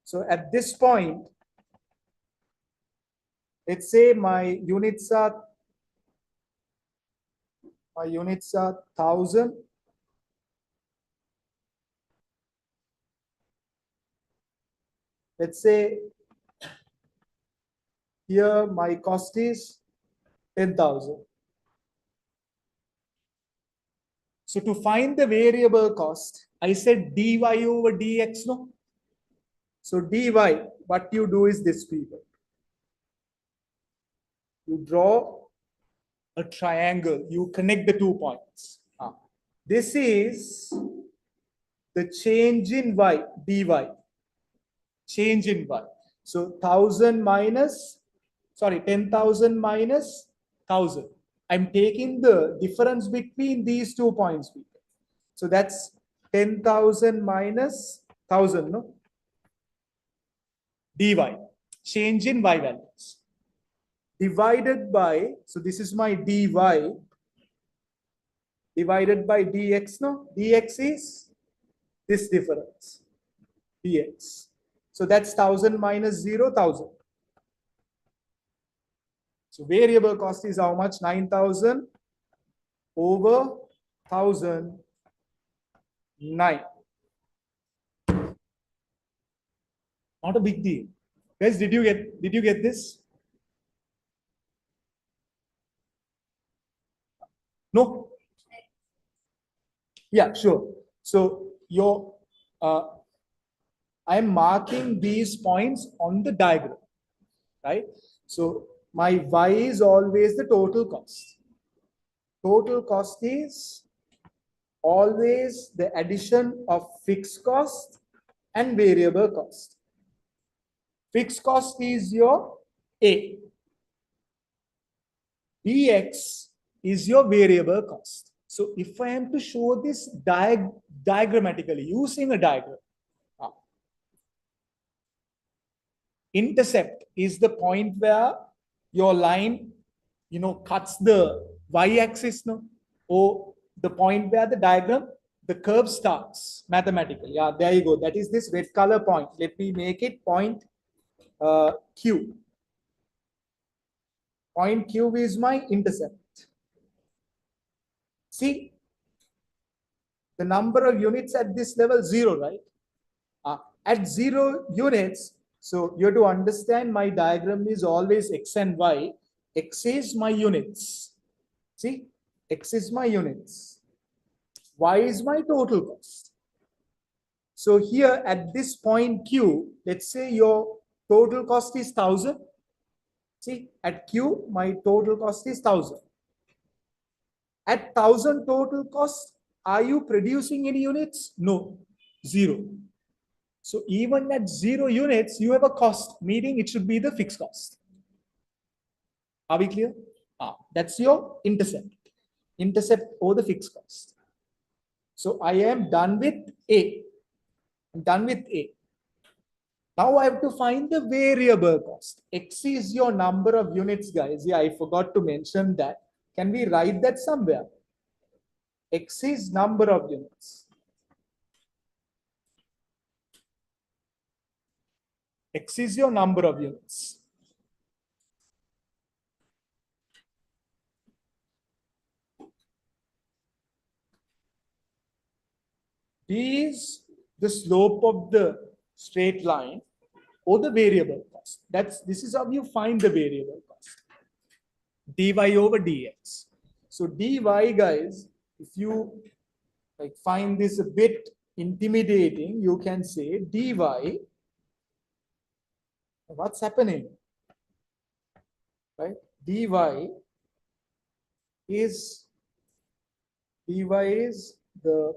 So at this point, let's say my units are 1,000. Let's say here my cost is 10,000. So to find the variable cost, I said dy over dx, no? So dy, what you do is this, people. You draw a triangle, you connect the 2 points. This is the change in y, dy. Change in y. So 1,000 minus, sorry, 10,000 minus 1,000. I'm taking the difference between these 2 points. So that's 10,000 minus 1,000, no? dy, change in y values. Divided by, so this is my dy, divided by dx, no? Dx is this difference, dx. So that's 1,000 minus 0, 1,000. So variable cost is how much? 9,000 over 1,000, 9. Not a big deal. Guys, did you get this? No? Yeah, sure. So I am marking these points on the diagram, right? So my y is always the total cost. Total cost is always the addition of fixed cost and variable cost. Fixed cost is your A. Dx is your variable cost. So if I am to show this diagrammatically using a diagram, intercept is the point where your line, cuts the y-axis, no? Or the point where the diagram, the curve starts mathematically. Yeah, there you go. That is this red color point. Let me make it point Q. Point Q is my intercept. See, the number of units at this level, 0, right? At 0 units, so you have to understand my diagram is always x and y. X is my units. See, x is my units. Y is my total cost. So here at this point Q, let's say your total cost is 1,000. See, at Q, my total cost is 1,000. At 1,000 total cost, are you producing any units? No, 0. So even at 0 units, you have a cost, meaning it should be the fixed cost. Are we clear? That's your intercept. Intercept or the fixed cost. So I am done with A. I'm done with A. Now I have to find the variable cost. X is your number of units, guys. Yeah, I forgot to mention that. Can we write that somewhere? X is number of units. X is your number of units. D is the slope of the straight line or the variable cost. This is how you find the variable cost. Dy over dx. So dy, guys, if you like find this a bit intimidating, you can say dy. What's happening? Right? dy is the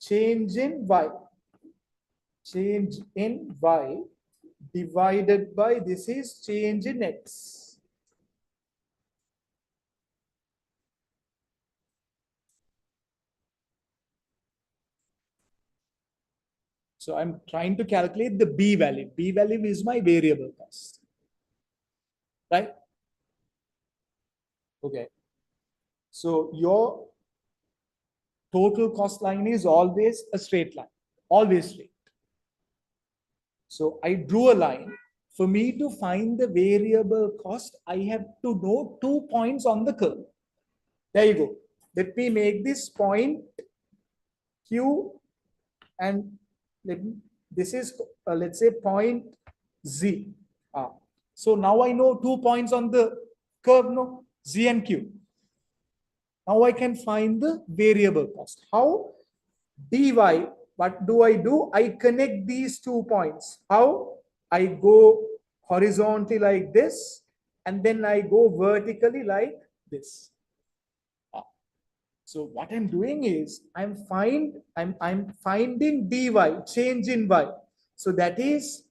change in y. Change in y divided by this is change in x. So I'm trying to calculate the B value. B value is my variable cost. Right? Okay. So your total cost line is always a straight line. Always straight. So I drew a line. For me to find the variable cost, I have to know 2 points on the curve. There you go. Let me make this point Q and this is let's say point Z. So now I know 2 points on the curve, no? Z and Q. Now I can find the variable cost. How? Dy, what do? I connect these 2 points. How? I go horizontally like this, and then I go vertically like this. So what I'm doing is I'm finding dy, change in y. So that is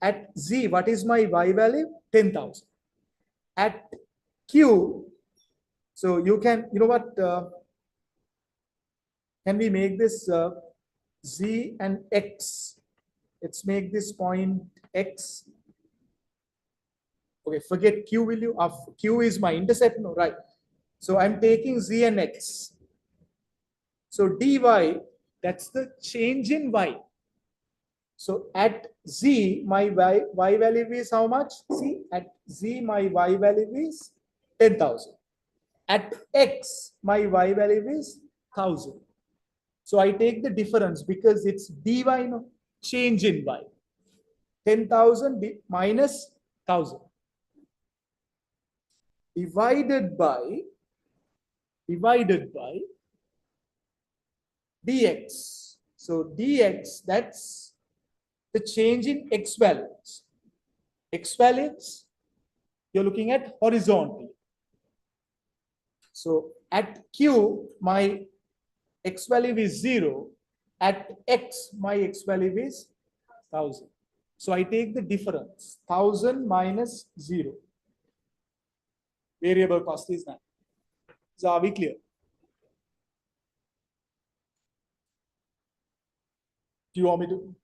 at z, what is my y value? 10,000. At q, so you know what? Can we make this z and x? Let's make this point x. Okay, forget q, will you? Q is my intercept, no, right? So I'm taking z and x. So dy, that's the change in y. So at z, my y value is how much? See, at z, my y value is 10,000. At x, my y value is 1,000. So I take the difference because it's dy, no, change in y. 10,000 minus 1,000 divided by dx. So dx, that's the change in x values. X values, you're looking at horizontally. So at q, my x value is 0. At x, my x value is 1,000. So I take the difference, 1,000 minus 0. Variable cost is 9. So are we clear? Do you want me to?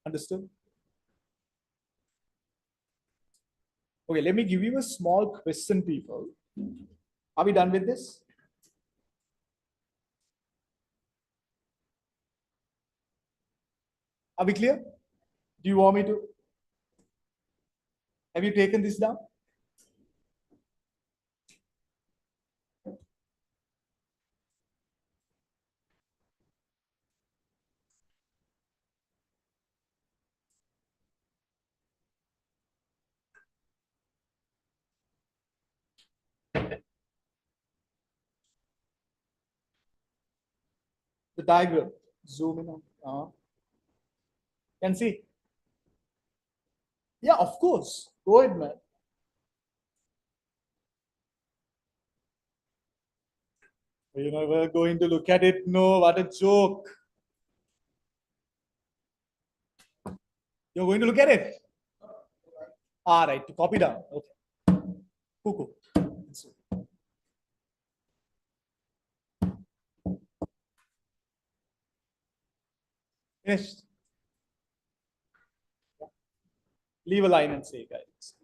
Understood? Okay, let me give you a small question, people. Are we done with this? Are we clear? Do you want me to? Have you taken this down? The diagram. Zoom in on. Can see? Yeah, of course. Go ahead, man. You know, we're going to look at it. No, what a joke. You're going to look at it? All right, to copy down. Okay. Cool. Finished. Leave a line and say, guys.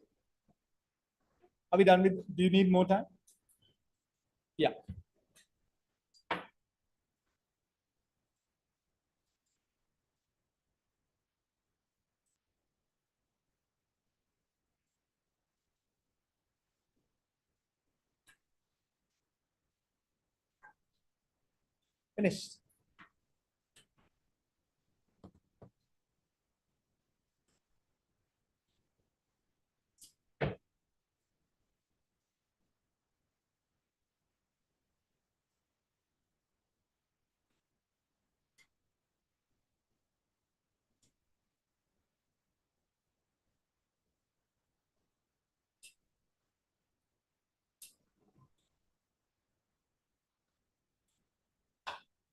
Are we done with? Do you need more time? Yeah. Finished.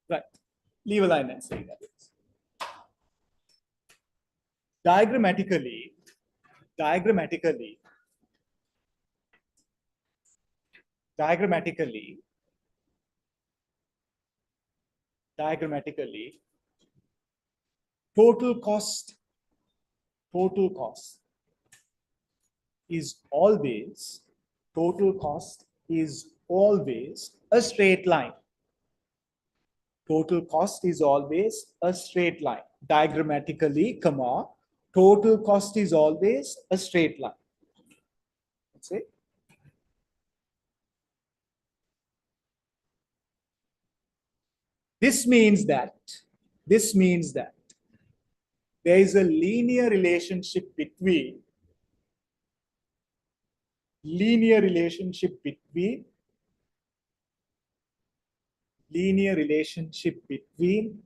Right. Leave a line and say that. Diagrammatically, diagrammatically, diagrammatically, diagrammatically, total cost is always, total cost is always a straight line. Total cost is always a straight line. Diagrammatically, comma, total cost is always a straight line. That's it. This means that there is a linear relationship between linear relationship between linear relationship between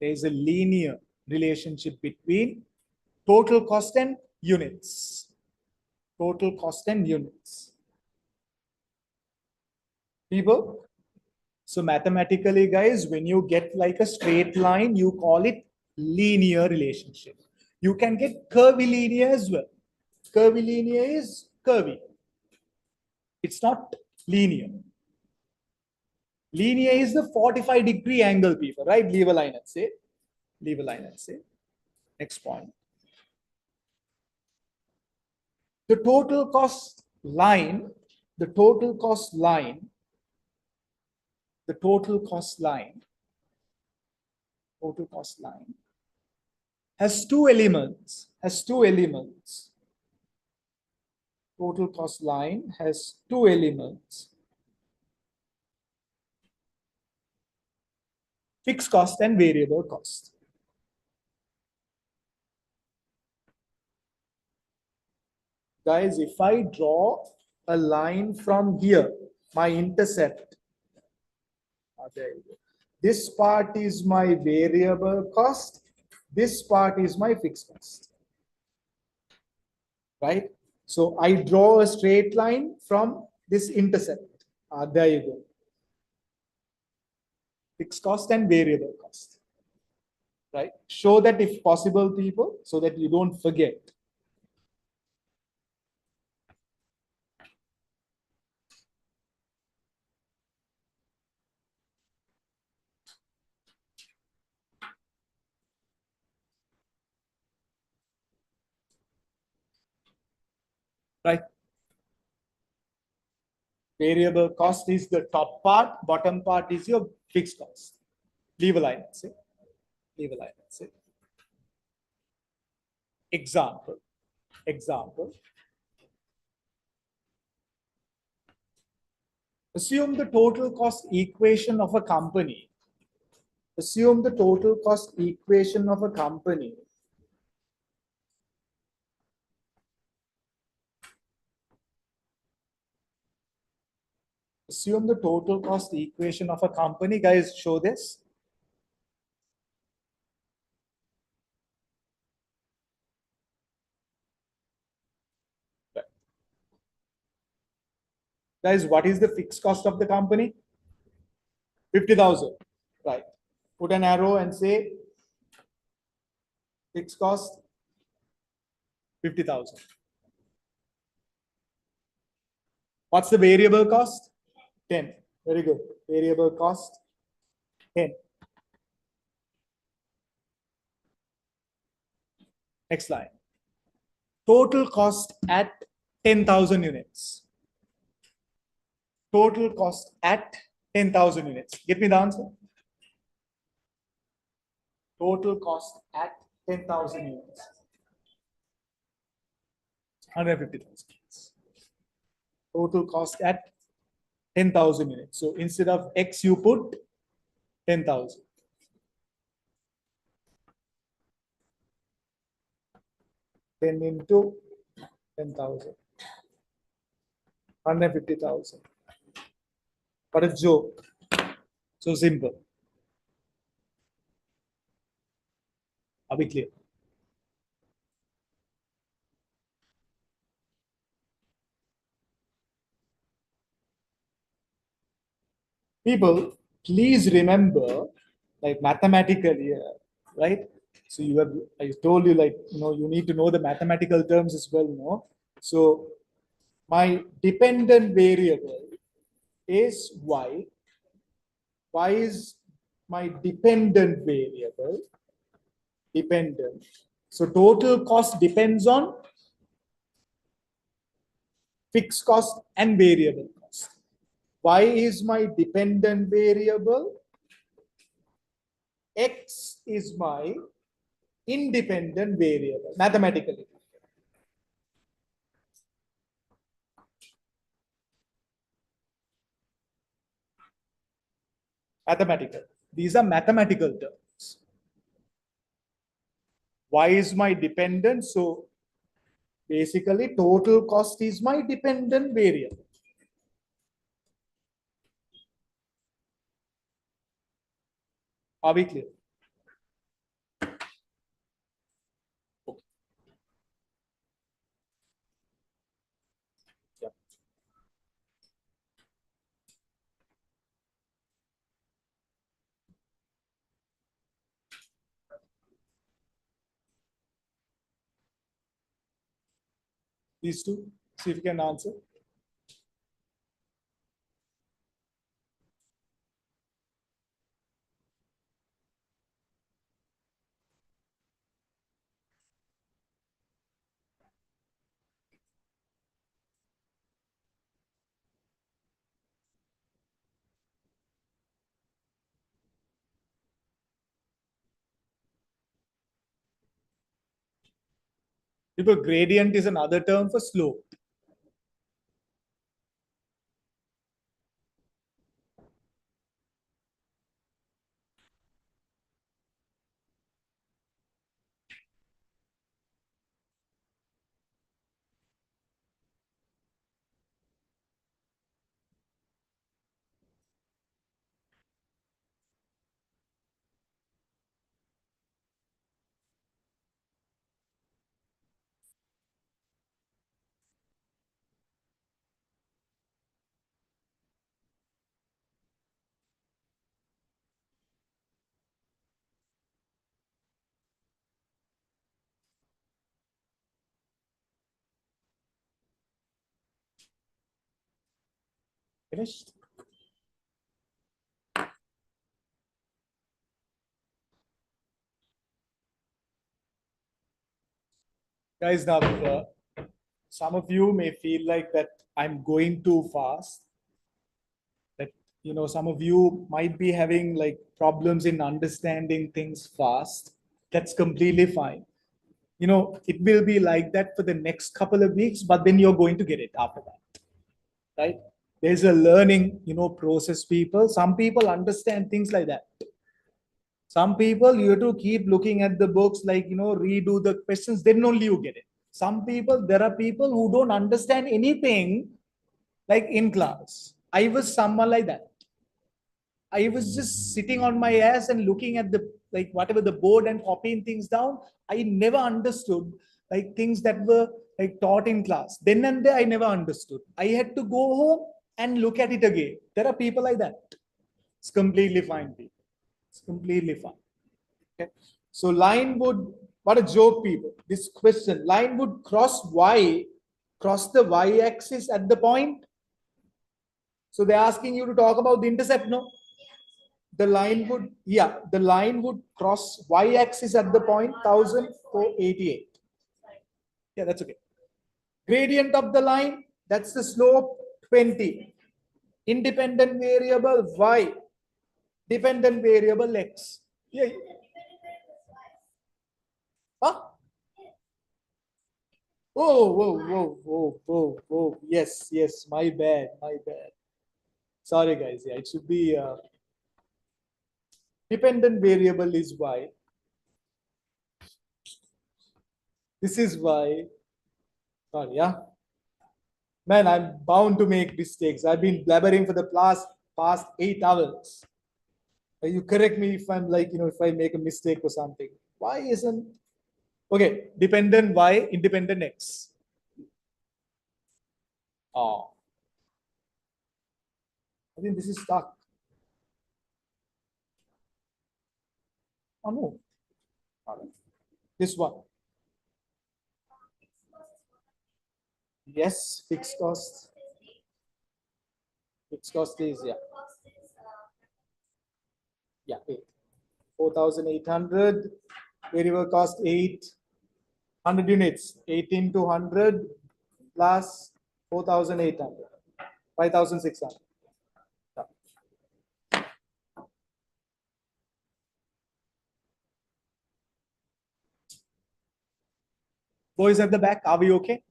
there is a linear relationship between total cost and units. Total cost and units. People, so mathematically, guys, when you get like a straight line, you call it linear relationship. You can get curvilinear as well. Curvilinear is curvy. It's not linear. Linear is the 45-degree angle, people, right? Leave a line and say. Leave a line and say. Next point. The total cost line, the total cost line, the total cost line, total cost line has two elements, Total cost line has two elements. Fixed cost and variable cost. Guys, if I draw a line from here, my intercept, there you go. This part is my variable cost. This part is my fixed cost. Right? So I draw a straight line from this intercept. There you go. Fixed cost and variable cost. Right? Show that if possible, people, so that you don't forget. Right? Variable cost is the top part, bottom part is your fixed cost. Leave a line, say. Leave a line, say. Example. Assume the total cost equation of a company. Assume the total cost equation of a company. Assume the total cost equation of a company. Guys, show this. Right. Guys, what is the fixed cost of the company? 50,000. Right. Put an arrow and say fixed cost 50,000. What's the variable cost? 10. Very good. Variable cost 10. Next line. Total cost at 10,000 units. Total cost at 10,000 units. Get me the answer. Total cost at 10,000 units. 150,000. Total cost at 10,000 units. So instead of X, you put 10,000. Ten into 10,000. 150,000. What a joke. So simple. Are we clear? People, please remember, like mathematically, right? So you have, I told you, like, you need to know the mathematical terms as well, no? So my dependent variable is y. Y is my dependent variable. Dependent. So total cost depends on fixed cost and variable cost. Y is my dependent variable. X is my independent variable, mathematically. Mathematical. These are mathematical terms. Y is my dependent, so basically total cost is my dependent variable. Are we clear? Okay. Yeah. These two, see if you can answer. Because gradient is another term for slope. Finished? Guys, now some of you may feel like that I'm going too fast. That, some of you might be having like problems in understanding things fast. That's completely fine. It will be like that for the next couple of weeks, but then you're going to get it after that, right? There's a learning, process. Some people understand things like that. Some people, you have to keep looking at the books, like, redo the questions, then only you get it. Some people, there are people who don't understand anything, like in class. I was someone like that. I was just sitting on my ass and looking at the, like, whatever the board and copying things down. I never understood like things that were like taught in class. Then and there, I never understood. I had to go home and look at it again. There are people like that. It's completely fine, people. It's completely fine. Okay. So line would, what a joke, people. This question, line would cross the y-axis at the point. So they're asking you to talk about the intercept, no? The line would, the line would cross y-axis at the point 1488. Yeah, that's okay. Gradient of the line, that's the slope 20. Independent variable y, dependent variable x. Yeah. Huh? Oh, whoa, whoa, whoa, whoa, whoa. Yes, yes, my bad, my bad. Sorry, guys. Yeah, it should be dependent variable is y. This is y. Sorry, yeah. Man, I'm bound to make mistakes. I've been blabbering for the past 8 hours. You correct me if I'm like, if I make a mistake or something. Why isn't okay? Dependent y, independent x. Oh, I think this is stuck. Oh no. All right. This one. Yes, fixed cost. Fixed cost is yeah, 4,800. Variable cost 800 units. 18 to 100 plus 4,800. 5,600. Yeah. Boys at the back, are we okay?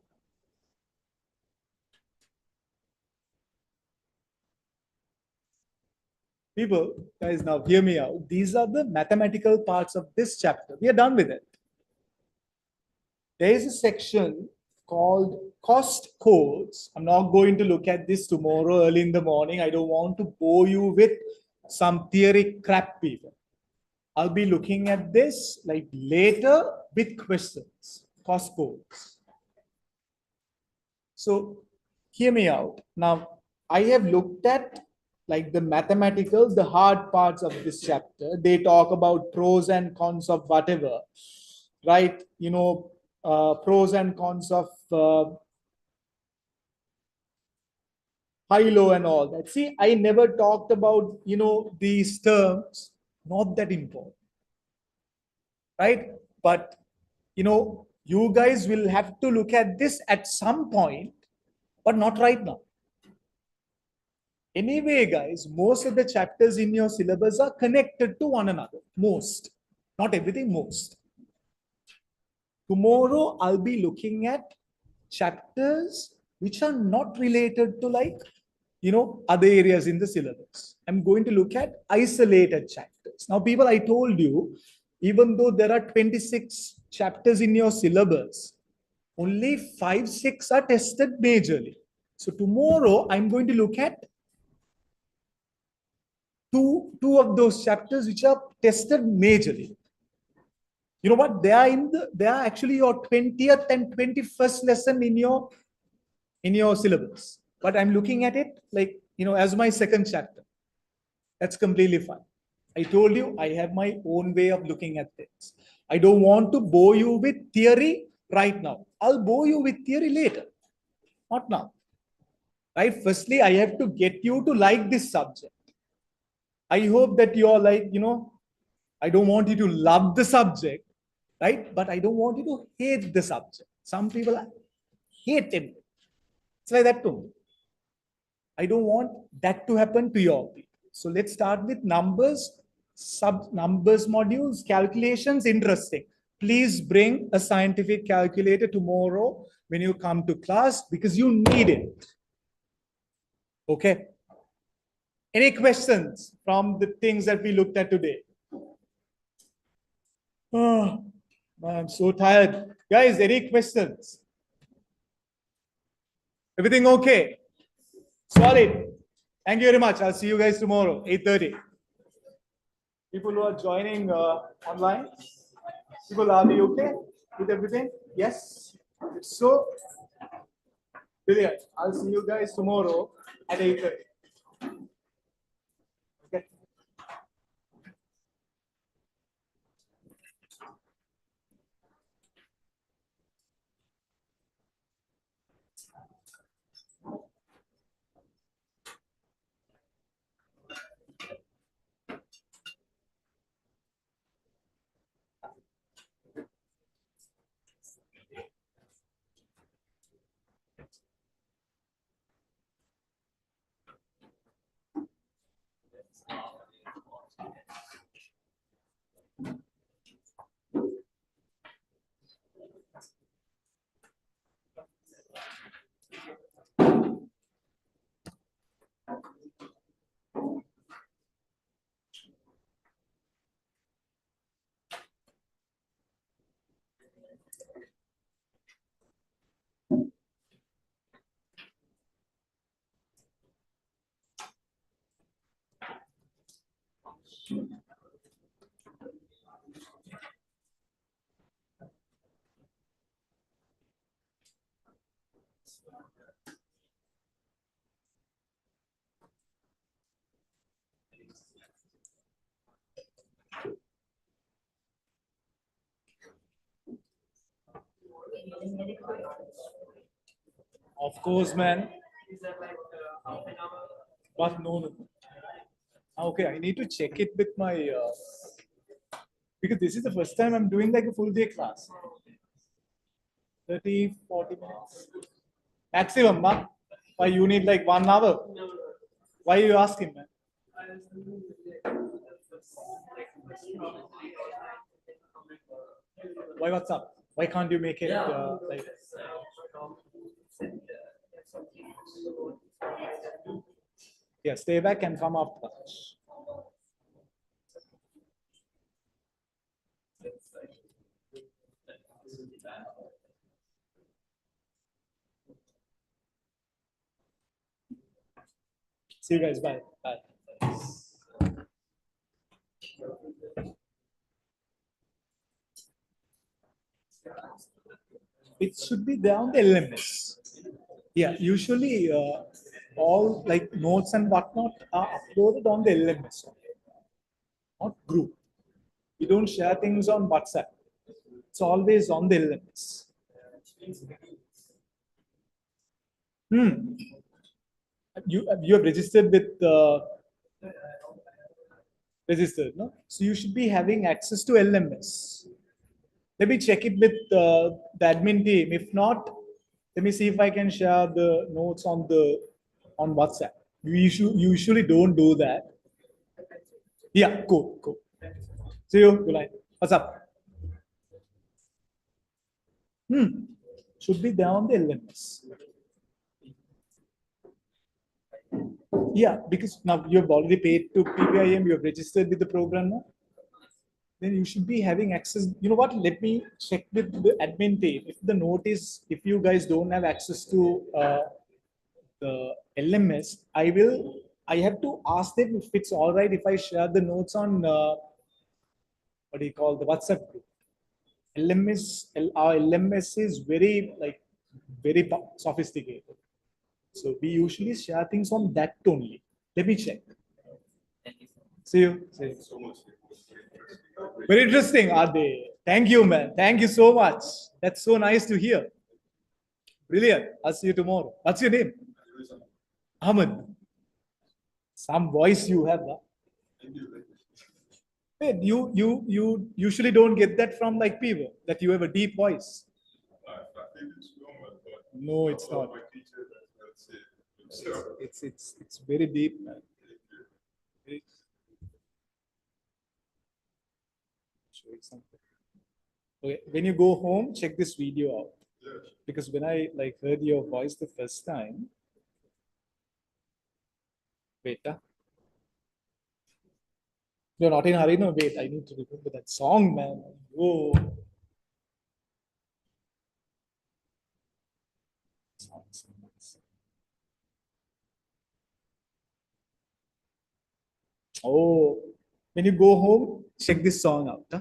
People, guys, now hear me out. These are the mathematical parts of this chapter. We are done with it. There is a section called cost codes. I'm not going to look at this tomorrow early in the morning. I don't want to bore you with some theory crap, people. I'll be looking at this like later with questions, cost codes. So hear me out. Now, I have looked at like the mathematical, the hard parts of this chapter. They talk about pros and cons of whatever, right? Pros and cons of high, low, and all that. See, I never talked about, these terms, not that important, right? But, you guys will have to look at this at some point, but not right now. Anyway, guys, most of the chapters in your syllabus are connected to one another. Most, not everything, most. Tomorrow, I'll be looking at chapters which are not related to other areas in the syllabus. I'm going to look at isolated chapters. Now, people, I told you, even though there are 26 chapters in your syllabus, only 5, 6 are tested majorly. So tomorrow, I'm going to look at two of those chapters which are tested majorly. You know what? They are actually your 20th and 21st lesson in your syllabus. But I'm looking at it like, as my second chapter. That's completely fine. I told you I have my own way of looking at things. I don't want to bore you with theory right now. I'll bore you with theory later, not now. Right? Firstly, I have to get you to like this subject. I hope that you're like, I don't want you to love the subject, right? But I don't want you to hate the subject. Some people hate it. It's like that too. I don't want that to happen to your people. So let's start with numbers, sub numbers modules, calculations, interesting. Please bring a scientific calculator tomorrow when you come to class because you need it. Okay. Any questions from the things that we looked at today? Oh, I'm so tired. Guys, any questions? Everything okay? Solid. Thank you very much. I'll see you guys tomorrow, 8:30. People who are joining online, people, are we okay with everything? Yes? It's so brilliant. I'll see you guys tomorrow at 8:30. Okay. Of course, man. Is that like half an hour? But no. Okay, I need to check it with my because this is the first time I'm doing like a full day class. 30, 40 minutes. Maximum, ma? Why you need like 1 hour? Why you asking, man? Why what's up? Why can't you make it like yeah, stay back and come after lunch. See you guys. Bye. Bye. It should be there on the LMS. Yeah, usually all like notes and whatnot are uploaded on the LMS, not group. We don't share things on WhatsApp. It's always on the LMS. Hmm. You have registered with registered, no? So you should be having access to LMS. Let me check it with the admin team. If not, let me see if I can share the notes on WhatsApp. You usually don't do that. Yeah, cool. See you. Good night. What's up? Should be there on the LMS. Yeah, because now you've already paid to PPIM, you have registered with the program now. Then you should be having access. You know what? Let me check with the admin team. If the note is, if you guys don't have access to the LMS, I have to ask them if it's all right if I share the notes on what do you call the WhatsApp group. Our LMS is very like very sophisticated. So we usually share things on that only. Let me check. See you. See you. Very interesting, are they? Thank you, man. Thank you so much. That's so nice to hear. Brilliant. I'll see you tomorrow. What's your name? Ahmed. Some voice you have. Huh? Hey, you usually don't get that from like people that you have a deep voice. No, it's not. It's very deep, man. Show you something. Okay, when you go home, check this video out. Because when I like heard your voice the first time, wait, you're not in a hurry, no, wait, I need to remember that song, man. Whoa. Oh, when you go home, check this song out. Huh?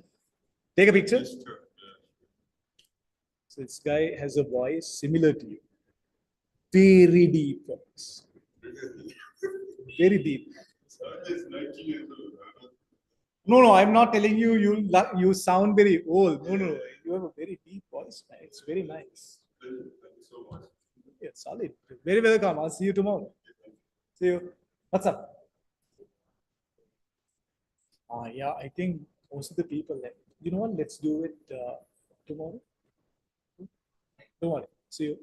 Take a picture. So this guy has a voice similar to you. Very deep voice. Very deep. No, I'm not telling you. You sound very old. No. You have a very deep voice, man. It's very nice. Yeah, solid. Very welcome. I'll see you tomorrow. See you. What's up? Yeah, I think most of the people left. You know what? Let's do it tomorrow. Don't worry. See you.